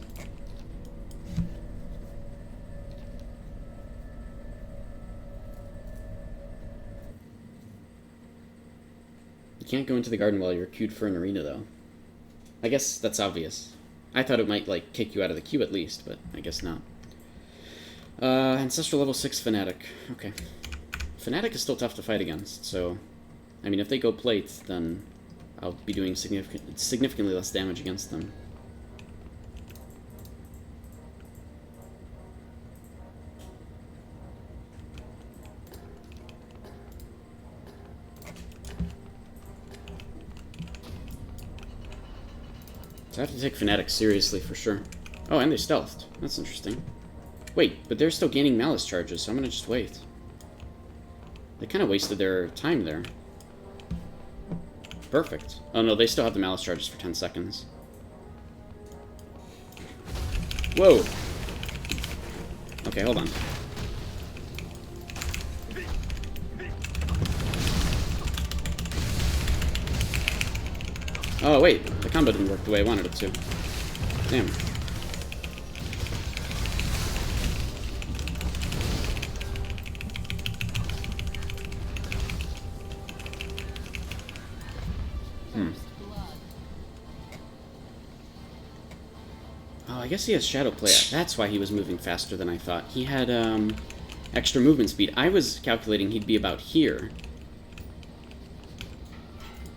You can't go into the garden while you're queued for an arena, though. I guess that's obvious. I thought it might, like, kick you out of the queue at least, but I guess not. Ancestral level 6 Fnatic. Okay. Fnatic is still tough to fight against, so... I mean, if they go plate, then I'll be doing significantly less damage against them. So I have to take Fnatic seriously for sure. Oh, and they stealthed. That's interesting. Wait, but they're still gaining Malice charges, so I'm gonna just wait. They kind of wasted their time there. Perfect. Oh no, they still have the Malice charges for 10 seconds. Whoa! Okay, hold on. Oh wait, the combo didn't work the way I wanted it to. Damn. Oh, I guess he has shadow play. That's why he was moving faster than I thought. He had extra movement speed. I was calculating he'd be about here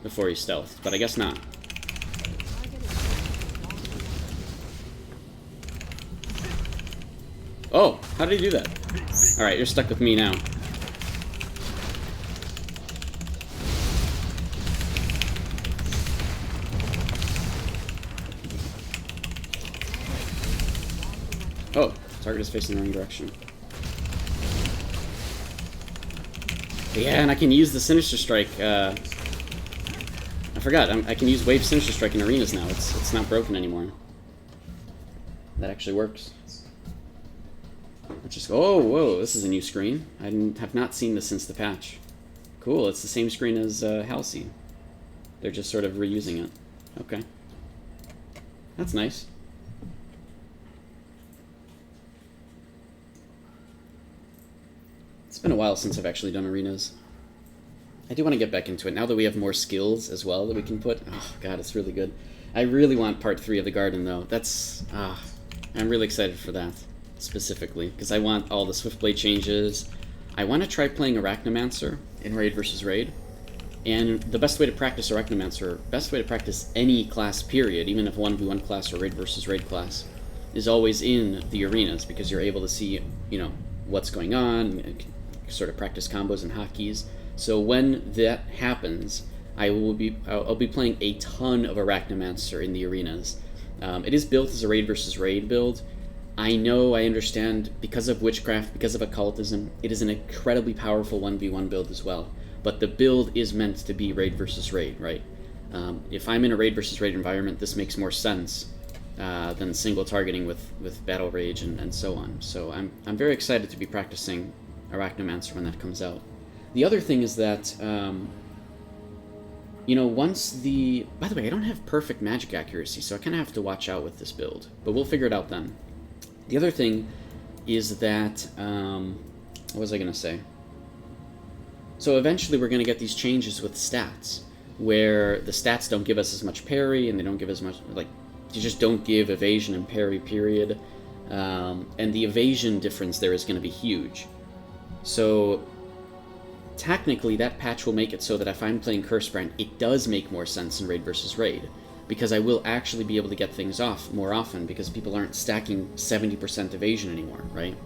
before he stealthed, but I guess not. Oh, how did he do that? Alright, you're stuck with me now. Oh, target is facing the wrong direction. Yeah, and I can use the Sinister Strike. I forgot. I can use Wave Sinister Strike in arenas now. It's not broken anymore. That actually works. Just oh, whoa! This is a new screen. I have not seen this since the patch. Cool. It's the same screen as Halsey. They're just sort of reusing it. Okay. That's nice. It's been a while since I've actually done arenas. I do want to get back into it now that we have more skills as well that we can put. Oh god, it's really good. I really want part 3 of the garden though. That's I'm really excited for that specifically because I want all the Swiftblade changes. I want to try playing Arachnomancer in Raid versus Raid. And the best way to practice Arachnomancer, best way to practice any class period, even if 1v1 class or Raid versus Raid class, is always in the arenas because you're able to see, you know, what's going on, and sort of practice combos and hotkeys. So when that happens, I'll be playing a ton of Arachnomancer in the arenas. It is built as a Raid versus Raid build. I know, I understand, because of witchcraft, because of occultism, it is an incredibly powerful 1v1 build as well. But the build is meant to be Raid versus Raid, right? If I'm in a Raid versus Raid environment, this makes more sense than single targeting with Battle Rage and so on. So I'm very excited to be practicing Arachnomancer when that comes out. The other thing is that, you know, once the... By the way, I don't have perfect magic accuracy, so I kind of have to watch out with this build. But we'll figure it out then. The other thing is that... what was I going to say? So eventually we're going to get these changes with stats, where the stats don't give us as much parry, and they don't give as much... like, you just don't give evasion and parry, period. And the evasion difference there is going to be huge. So... technically, that patch will make it so that if I'm playing Cursebrand, it does make more sense in Raid versus Raid, because I will actually be able to get things off more often, because people aren't stacking 70% evasion anymore, right?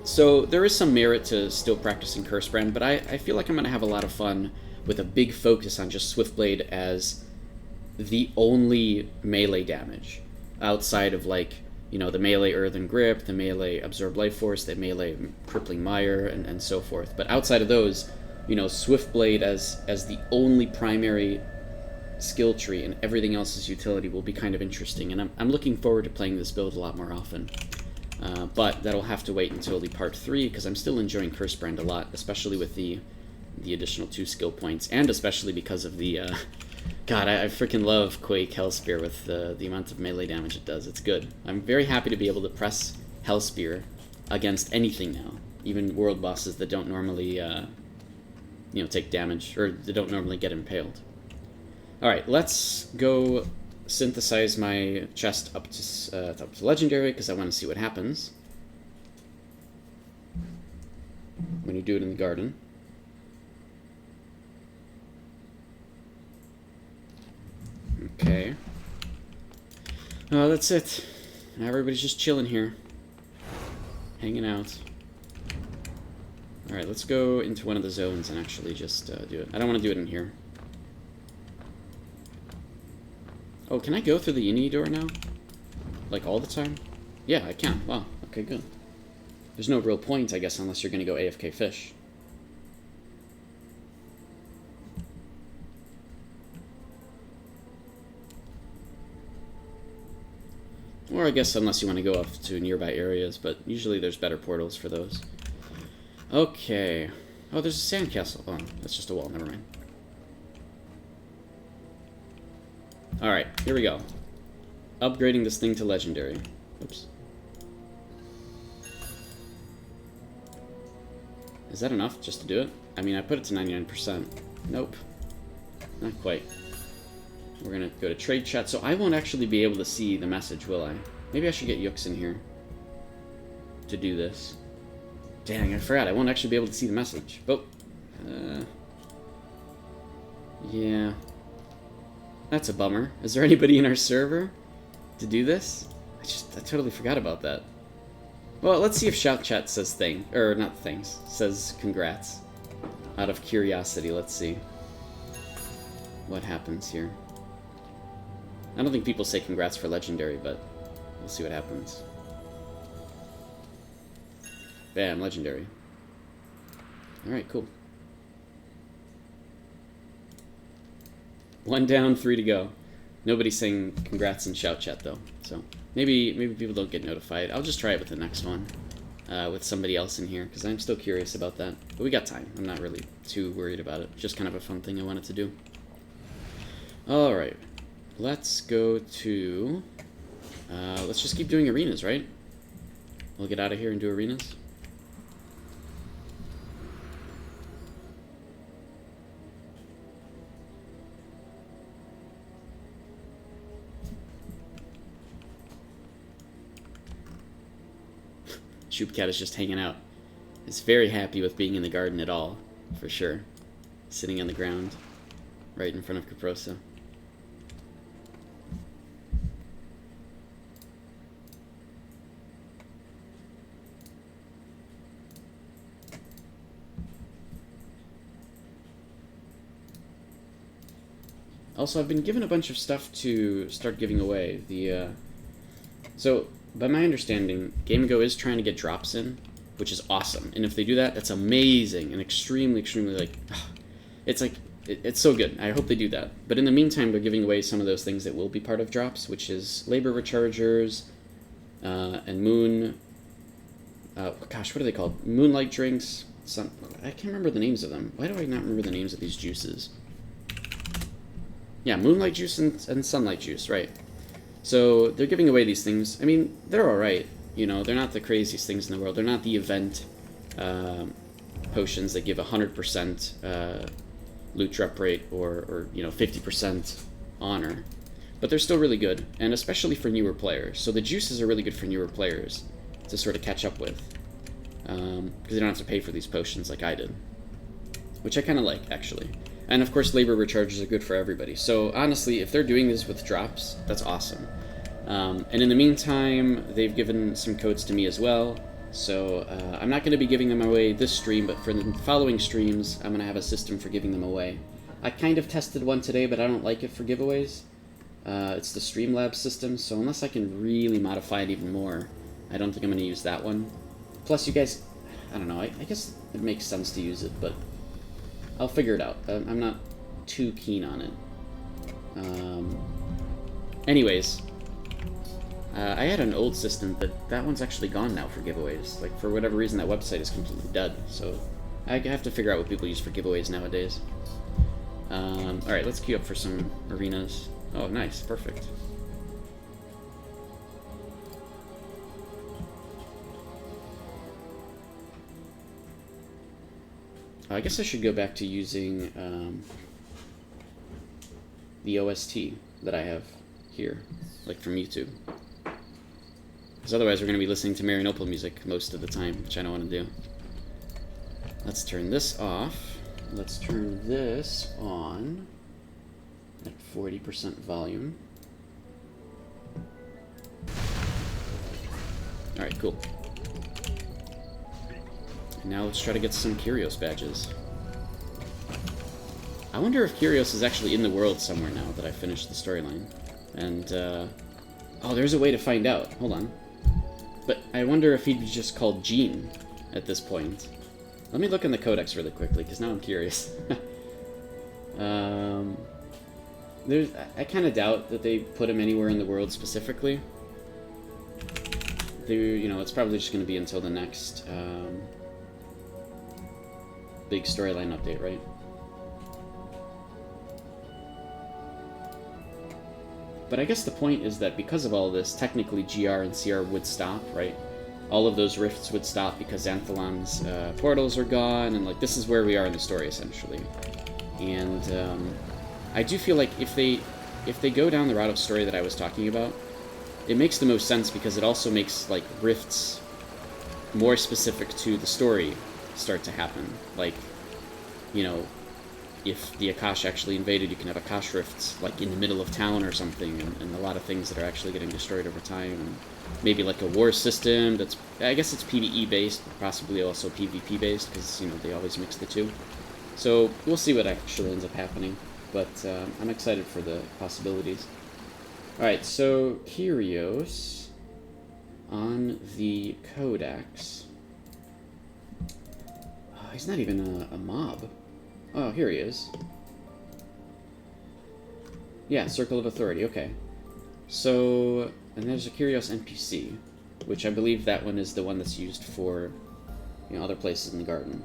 So there is some merit to still practicing Cursebrand, but I feel like I'm going to have a lot of fun with a big focus on just Swiftblade as the only melee damage, outside of, like, you know, the melee Earthen Grip, the melee Absorb Life Force, the melee Crippling Mire, and so forth. But outside of those, you know, Swiftblade as the only primary skill tree and everything else's utility will be kind of interesting. And I'm looking forward to playing this build a lot more often. But that'll have to wait until the part 3, because I'm still enjoying Cursebrand a lot, especially with the additional 2 skill points, and especially because of the... God, I freaking love Quake Hellspear with the amount of melee damage it does. It's good. I'm very happy to be able to press Hellspear against anything now, even world bosses that don't normally, you know, take damage, or they don't normally get impaled. Alright, let's go synthesize my chest up to Legendary, because I want to see what happens when you do it in the garden. Okay. Oh, that's it. Everybody's just chilling here. Hanging out. Alright, let's go into one of the zones and actually just do it. I don't want to do it in here. Oh, can I go through the Uni door now? Like, all the time? Yeah, I can. Wow. Okay, good. There's no real point, I guess, unless you're going to go AFK fish. Or I guess unless you want to go off to nearby areas, but usually there's better portals for those. Okay. Oh, there's a sandcastle. Oh, that's just a wall. Never mind. Alright, here we go. Upgrading this thing to Legendary. Oops. Is that enough just to do it? I mean, I put it to 99%. Nope. not quite. We're gonna go to trade chat, so I won't actually be able to see the message, will I? Maybe I should get Yux in here to do this. Dang, I forgot. I won't actually be able to see the message. Oh. Yeah. That's a bummer. Is there anybody in our server to do this? I totally forgot about that. Well, let's see if Shout Chat says says congrats. Out of curiosity, let's see what happens here. I don't think people say congrats for Legendary, but we'll see what happens. Bam, Legendary. Alright, cool. 1 down, 3 to go. Nobody's saying congrats in Shout Chat, though. So maybe people don't get notified. I'll just try it with the next one. With somebody else in here, because I'm still curious about that. But we got time. I'm not really too worried about it. Just kind of a fun thing I wanted to do. Alright. Let's go to... let's just keep doing arenas, right? We'll get out of here and do arenas. Shoopcat is just hanging out. He's very happy with being in the garden at all, for sure. Sitting on the ground, right in front of Caprosa. Also, I've been given a bunch of stuff to start giving away. So, by my understanding, Game & Go is trying to get drops in, which is awesome. And if they do that, that's amazing and extremely, extremely, like, it's so good. I hope they do that. But in the meantime, they're giving away some of those things that will be part of drops, which is labor rechargers, and moon, gosh, what are they called? Moonlight drinks. I can't remember the names of them. Why do I not remember the names of these juices? Yeah, moonlight juice and sunlight juice, right. So they're giving away these things. I mean, they're alright. You know, they're not the craziest things in the world. They're not the event potions that give 100% loot drop rate or 50% honor. But they're still really good, and especially for newer players. So the juices are really good for newer players to sort of catch up with. Because they don't have to pay for these potions like I did. Which I kind of like, actually. And of course, labor recharges are good for everybody. So honestly, if they're doing this with drops, that's awesome. And in the meantime, they've given some codes to me as well. So I'm not going to be giving them away this stream, but for the following streams, I'm going to have a system for giving them away. I kind of tested one today, but I don't like it for giveaways. It's the Streamlabs system, so unless I can really modify it even more, I don't think I'm going to use that one. Plus, you guys, I don't know, I guess it makes sense to use it, but I'll figure it out. I'm not too keen on it. Anyways, I had an old system, but that one's actually gone now for giveaways. Like, for whatever reason, that website is completely dead. So I have to figure out what people use for giveaways nowadays. Alright, let's queue up for some arenas. Oh, nice. Perfect. I guess I should go back to using the OST that I have here, like from YouTube. Because otherwise we're going to be listening to Marianople music most of the time, which I don't want to do. Let's turn this off. Let's turn this on at 40% volume. Alright, cool. And now let's try to get some Kyrios badges. I wonder if Kyrios is actually in the world somewhere now that I finished the storyline. And, oh, there's a way to find out. Hold on. But I wonder if he'd be just called Gene at this point. Let me look in the codex really quickly, because now I'm curious. I kind of doubt that they put him anywhere in the world specifically. It's probably just going to be until the next big storyline update, right? But I guess the point is that because of all this, technically GR and CR would stop, right? All of those rifts would stop because Xanthalon's portals are gone, and like this is where we are in the story essentially. And I do feel like if they go down the route of story that I was talking about, it makes the most sense because it also makes like rifts more specific to the story start to happen. Like, you know, if the Akash actually invaded, you can have Akash rifts like in the middle of town or something, and a lot of things that are actually getting destroyed over time, and maybe like a war system that's, I guess it's PvE based, but possibly also PvP based, because, you know, they always mix the two. So we'll see what actually ends up happening, but I'm excited for the possibilities. Alright, so Kyrios on the Codex. Oh, he's not even a mob. Oh, here he is. Yeah, Circle of Authority, okay. So, and there's a Kyrios NPC, which I believe that one is the one that's used for, you know, other places in the garden.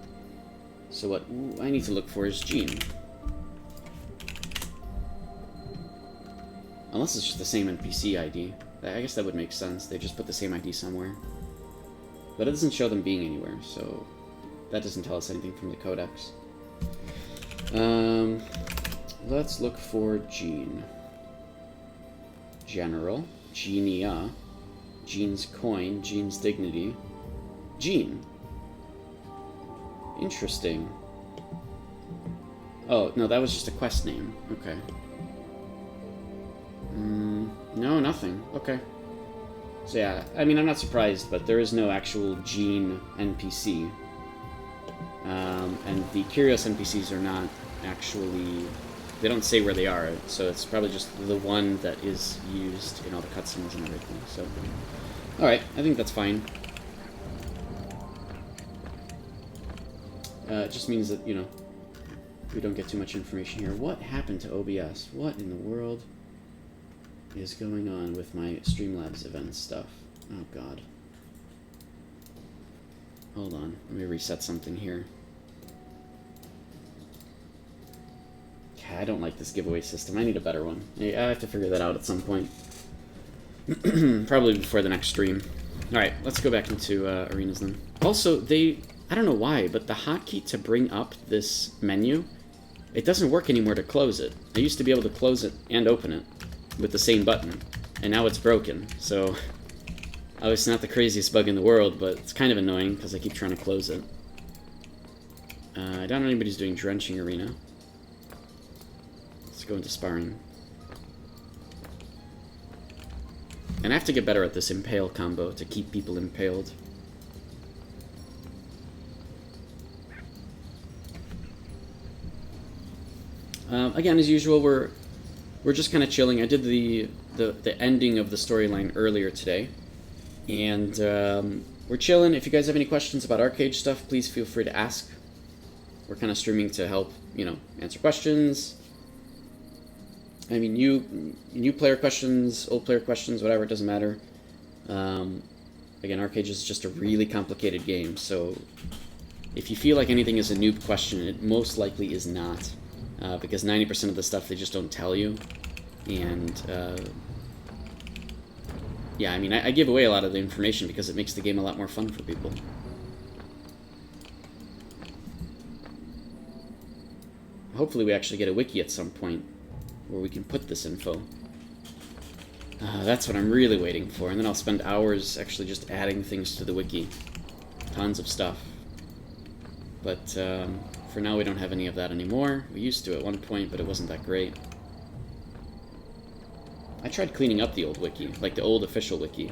So what I need to look for is Jean. Unless it's just the same NPC ID. I guess that would make sense. They just put the same ID somewhere. But it doesn't show them being anywhere, so that doesn't tell us anything from the Codex. Let's look for Jean. General. Genia. Jean's coin. Jean's dignity. Jean. Interesting. Oh, no, that was just a quest name. Okay. No, nothing. Okay. So yeah, I mean, I'm not surprised, but there is no actual Jean NPC. And the Kyrios NPCs are not actually... They don't say where they are, so it's probably just the one that is used in all the cutscenes and everything, so... Alright, I think that's fine. It just means that, you know, we don't get too much information here. What happened to OBS? What in the world is going on with my Streamlabs event stuff? Oh, God. Hold on. Let me reset something here. I don't like this giveaway system. I need a better one. I have to figure that out at some point. Probably before the next stream. Alright, let's go back into arenas then. Also, I don't know why, but the hotkey to bring up this menu, it doesn't work anymore to close it. I used to be able to close it and open it with the same button, and now it's broken. So, obviously not the craziest bug in the world, but it's kind of annoying because I keep trying to close it. I don't know anybody's doing Drenching Arena. Let's go into Sparring. And I have to get better at this Impale combo to keep people impaled. Again, as usual, we're just kind of chilling. I did the ending of the storyline earlier today, and we're chilling. If you guys have any questions about arcade stuff, please feel free to ask. We're kind of streaming to help, you know, answer questions. I mean, new player questions, old player questions, whatever, it doesn't matter. Again, arcade is just a really complicated game, so if you feel like anything is a noob question, it most likely is not. Because 90% of the stuff they just don't tell you, and yeah, I mean, I give away a lot of the information because it makes the game a lot more fun for people. Hopefully we actually get a wiki at some point where we can put this info. That's what I'm really waiting for, and then I'll spend hours actually just adding things to the wiki. Tons of stuff. But for now we don't have any of that anymore. We used to at one point, but it wasn't that great. I tried cleaning up the old wiki, like the old official wiki,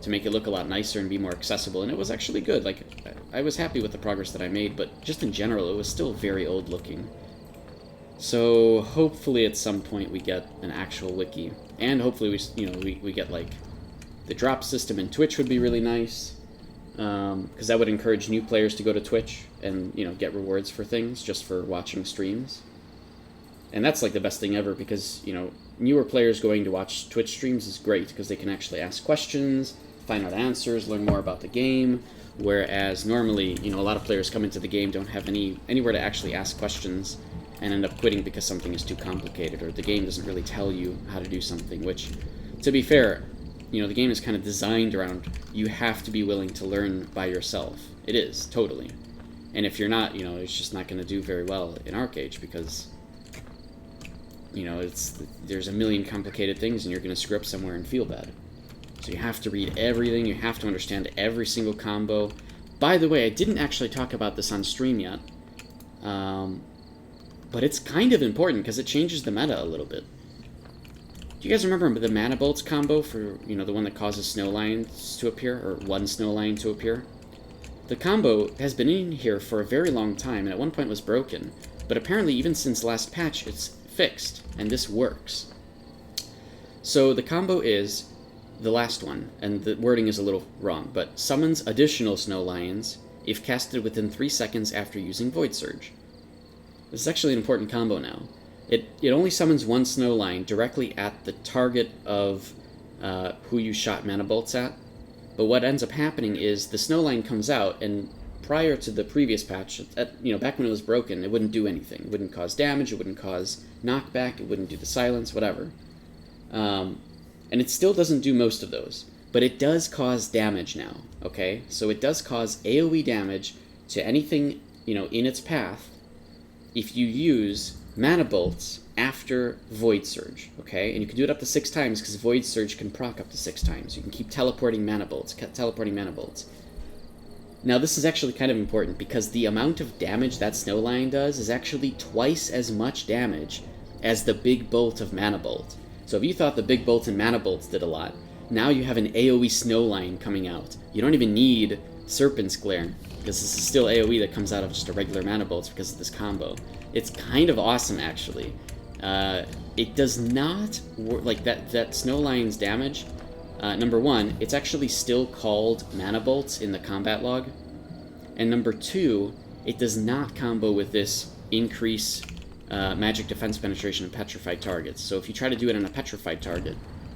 to make it look a lot nicer and be more accessible, and it was actually good. Like, I was happy with the progress that I made, but just in general, it was still very old looking. So hopefully at some point we get an actual wiki, and hopefully we get like the drop system in Twitch would be really nice, because that would encourage new players to go to Twitch and, you know, get rewards for things just for watching streams. And that's like the best thing ever, because, you know, newer players going to watch Twitch streams is great because they can actually ask questions, find out answers, learn more about the game. Whereas normally, you know, a lot of players come into the game, don't have anywhere to actually ask questions, and end up quitting because something is too complicated, or the game doesn't really tell you how to do something, which, to be fair, you know, the game is kind of designed around you have to be willing to learn by yourself. It is, totally. And if you're not, you know, it's just not going to do very well in Arcade, because you know, there's a million complicated things, and you're going to screw up somewhere and feel bad. So you have to read everything, you have to understand every single combo. By the way, I didn't actually talk about this on stream yet, but it's kind of important because it changes the meta a little bit. Do you guys remember the Mana Bolts combo for, you know, the one that causes snow lions to appear, or one snow lion to appear? The combo has been in here for a very long time, and at one point was broken, but apparently even since last patch it's fixed, and this works. So the combo is the last one, and the wording is a little wrong, but summons additional snow lions if casted within 3 seconds after using Void Surge. This is actually an important combo now. It only summons one snow lion directly at the target of who you shot mana bolts at, but what ends up happening is the snow lion comes out, and prior to the previous patch, you know, back when it was broken, it wouldn't do anything. It wouldn't cause damage, it wouldn't cause knockback, it wouldn't do the silence, whatever. And it still doesn't do most of those, but it does cause damage now, okay? So it does cause AoE damage to anything, you know, in its path if you use Mana Bolts after Void Surge, okay? And you can do it up to 6 times, because Void Surge can proc up to 6 times. You can keep teleporting Mana Bolts, Now, this is actually kind of important, because the amount of damage that Snow Lion does is actually twice as much damage as the Big Bolt of Mana Bolt. So if you thought the Big Bolt and Mana Bolts did a lot, now you have an AoE Snow Lion coming out. You don't even need Serpent's Glare, because this is still AoE that comes out of just a regular Mana Bolts because of this combo. It's kind of awesome, actually. It does not work, like, that Snow Lion's damage, number one, it's actually still called Mana Bolts in the combat log, and number two, it does not combo with this increase magic defense penetration of petrified targets. So if you try to do it on a petrified target,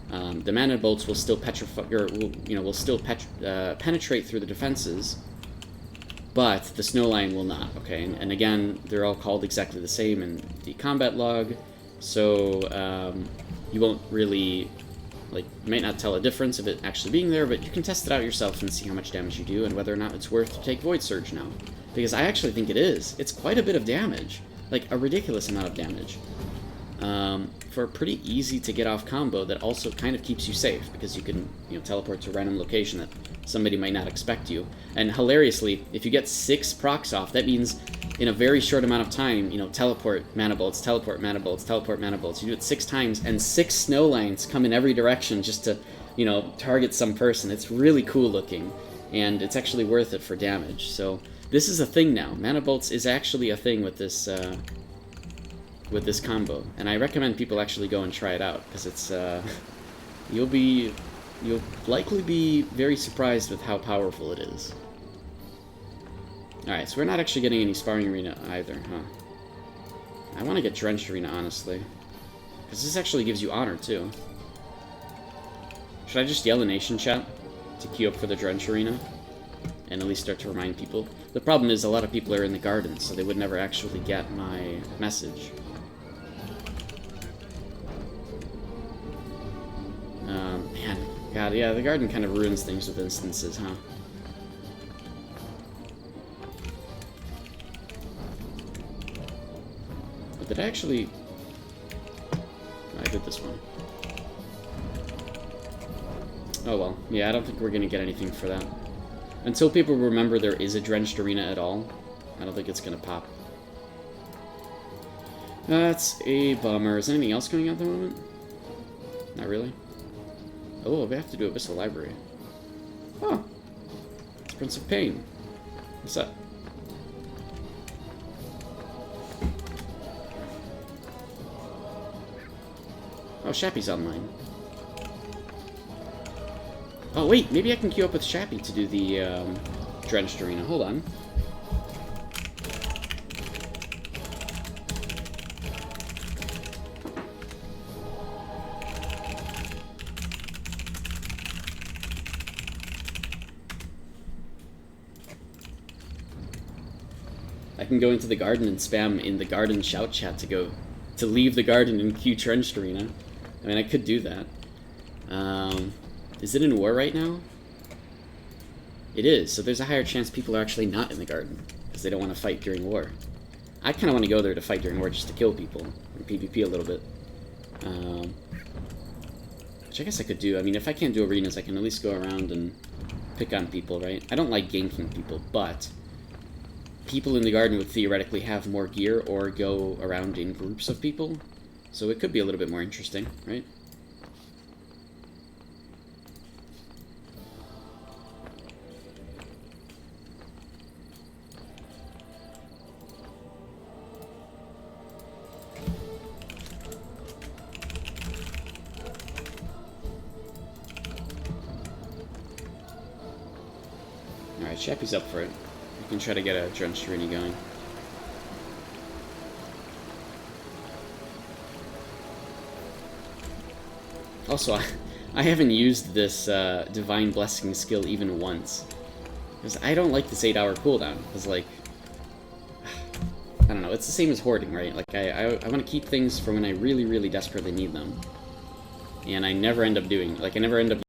the Mana Bolts will still penetrate through the defenses, but the Snow Lion will not, okay? And again, they're all called exactly the same in the combat log, so you won't really, like, you might not tell a difference of it actually being there, but you can test it out yourself and see how much damage you do and whether or not it's worth to take Void Surge now. Because I actually think it is. It's quite a bit of damage. Like, a ridiculous amount of damage. For a pretty easy to get off combo that also kind of keeps you safe, because you can, you know, teleport to a random location that somebody might not expect you. And hilariously, if you get 6 procs off, that means in a very short amount of time, you know, teleport Mana Bolts, teleport Mana Bolts, teleport Mana Bolts. You do it 6 times, and 6 snow lines come in every direction just to, you know, target some person. It's really cool looking, and it's actually worth it for damage. So this is a thing now. Mana Bolts is actually a thing with this combo, and I recommend people actually go and try it out, because it's you'll likely be very surprised with how powerful it is. Alright, so we're not actually getting any Sparring Arena either, huh? I want to get Drenched Arena, honestly, because this actually gives you honor, too. Should I just yell a nation chat to queue up for the Drench Arena? And at least start to remind people? The problem is a lot of people are in the garden, so they would never actually get my message. Man, God, yeah, the garden kind of ruins things with instances, huh? But did I actually... I did this one. Oh well, yeah, I don't think we're gonna get anything for that. Until people remember there is a Drenched Arena at all, I don't think it's gonna pop. That's a bummer. Is anything else going on at the moment? Not really. Oh, we have to do Abyssal Library. Oh. It's Prince of Pain. What's that? Oh, Shappy's online. Oh, wait, maybe I can queue up with Shappy to do the Drenched Arena. Hold on. I can go into the garden and spam in the garden shout chat to leave the garden and queue Drenched Arena. I mean, I could do that. Is it in war right now? It is, so there's a higher chance people are actually not in the garden, because they don't want to fight during war. I kind of want to go there to fight during war just to kill people, and PvP a little bit. Which I guess I could do. I mean, if I can't do arenas, I can at least go around and pick on people, right? I don't like ganking people, but people in the garden would theoretically have more gear or go around in groups of people, so it could be a little bit more interesting, right? Alright, Chappie's up for it. We can try to get a Drenched Rooney going. Also, I haven't used this Divine Blessing skill even once. Because I don't like this 8-hour cooldown. Because, like, I don't know, it's the same as hoarding, right? Like, I want to keep things for when I really, really desperately need them. And I never end up doing, like, I never end up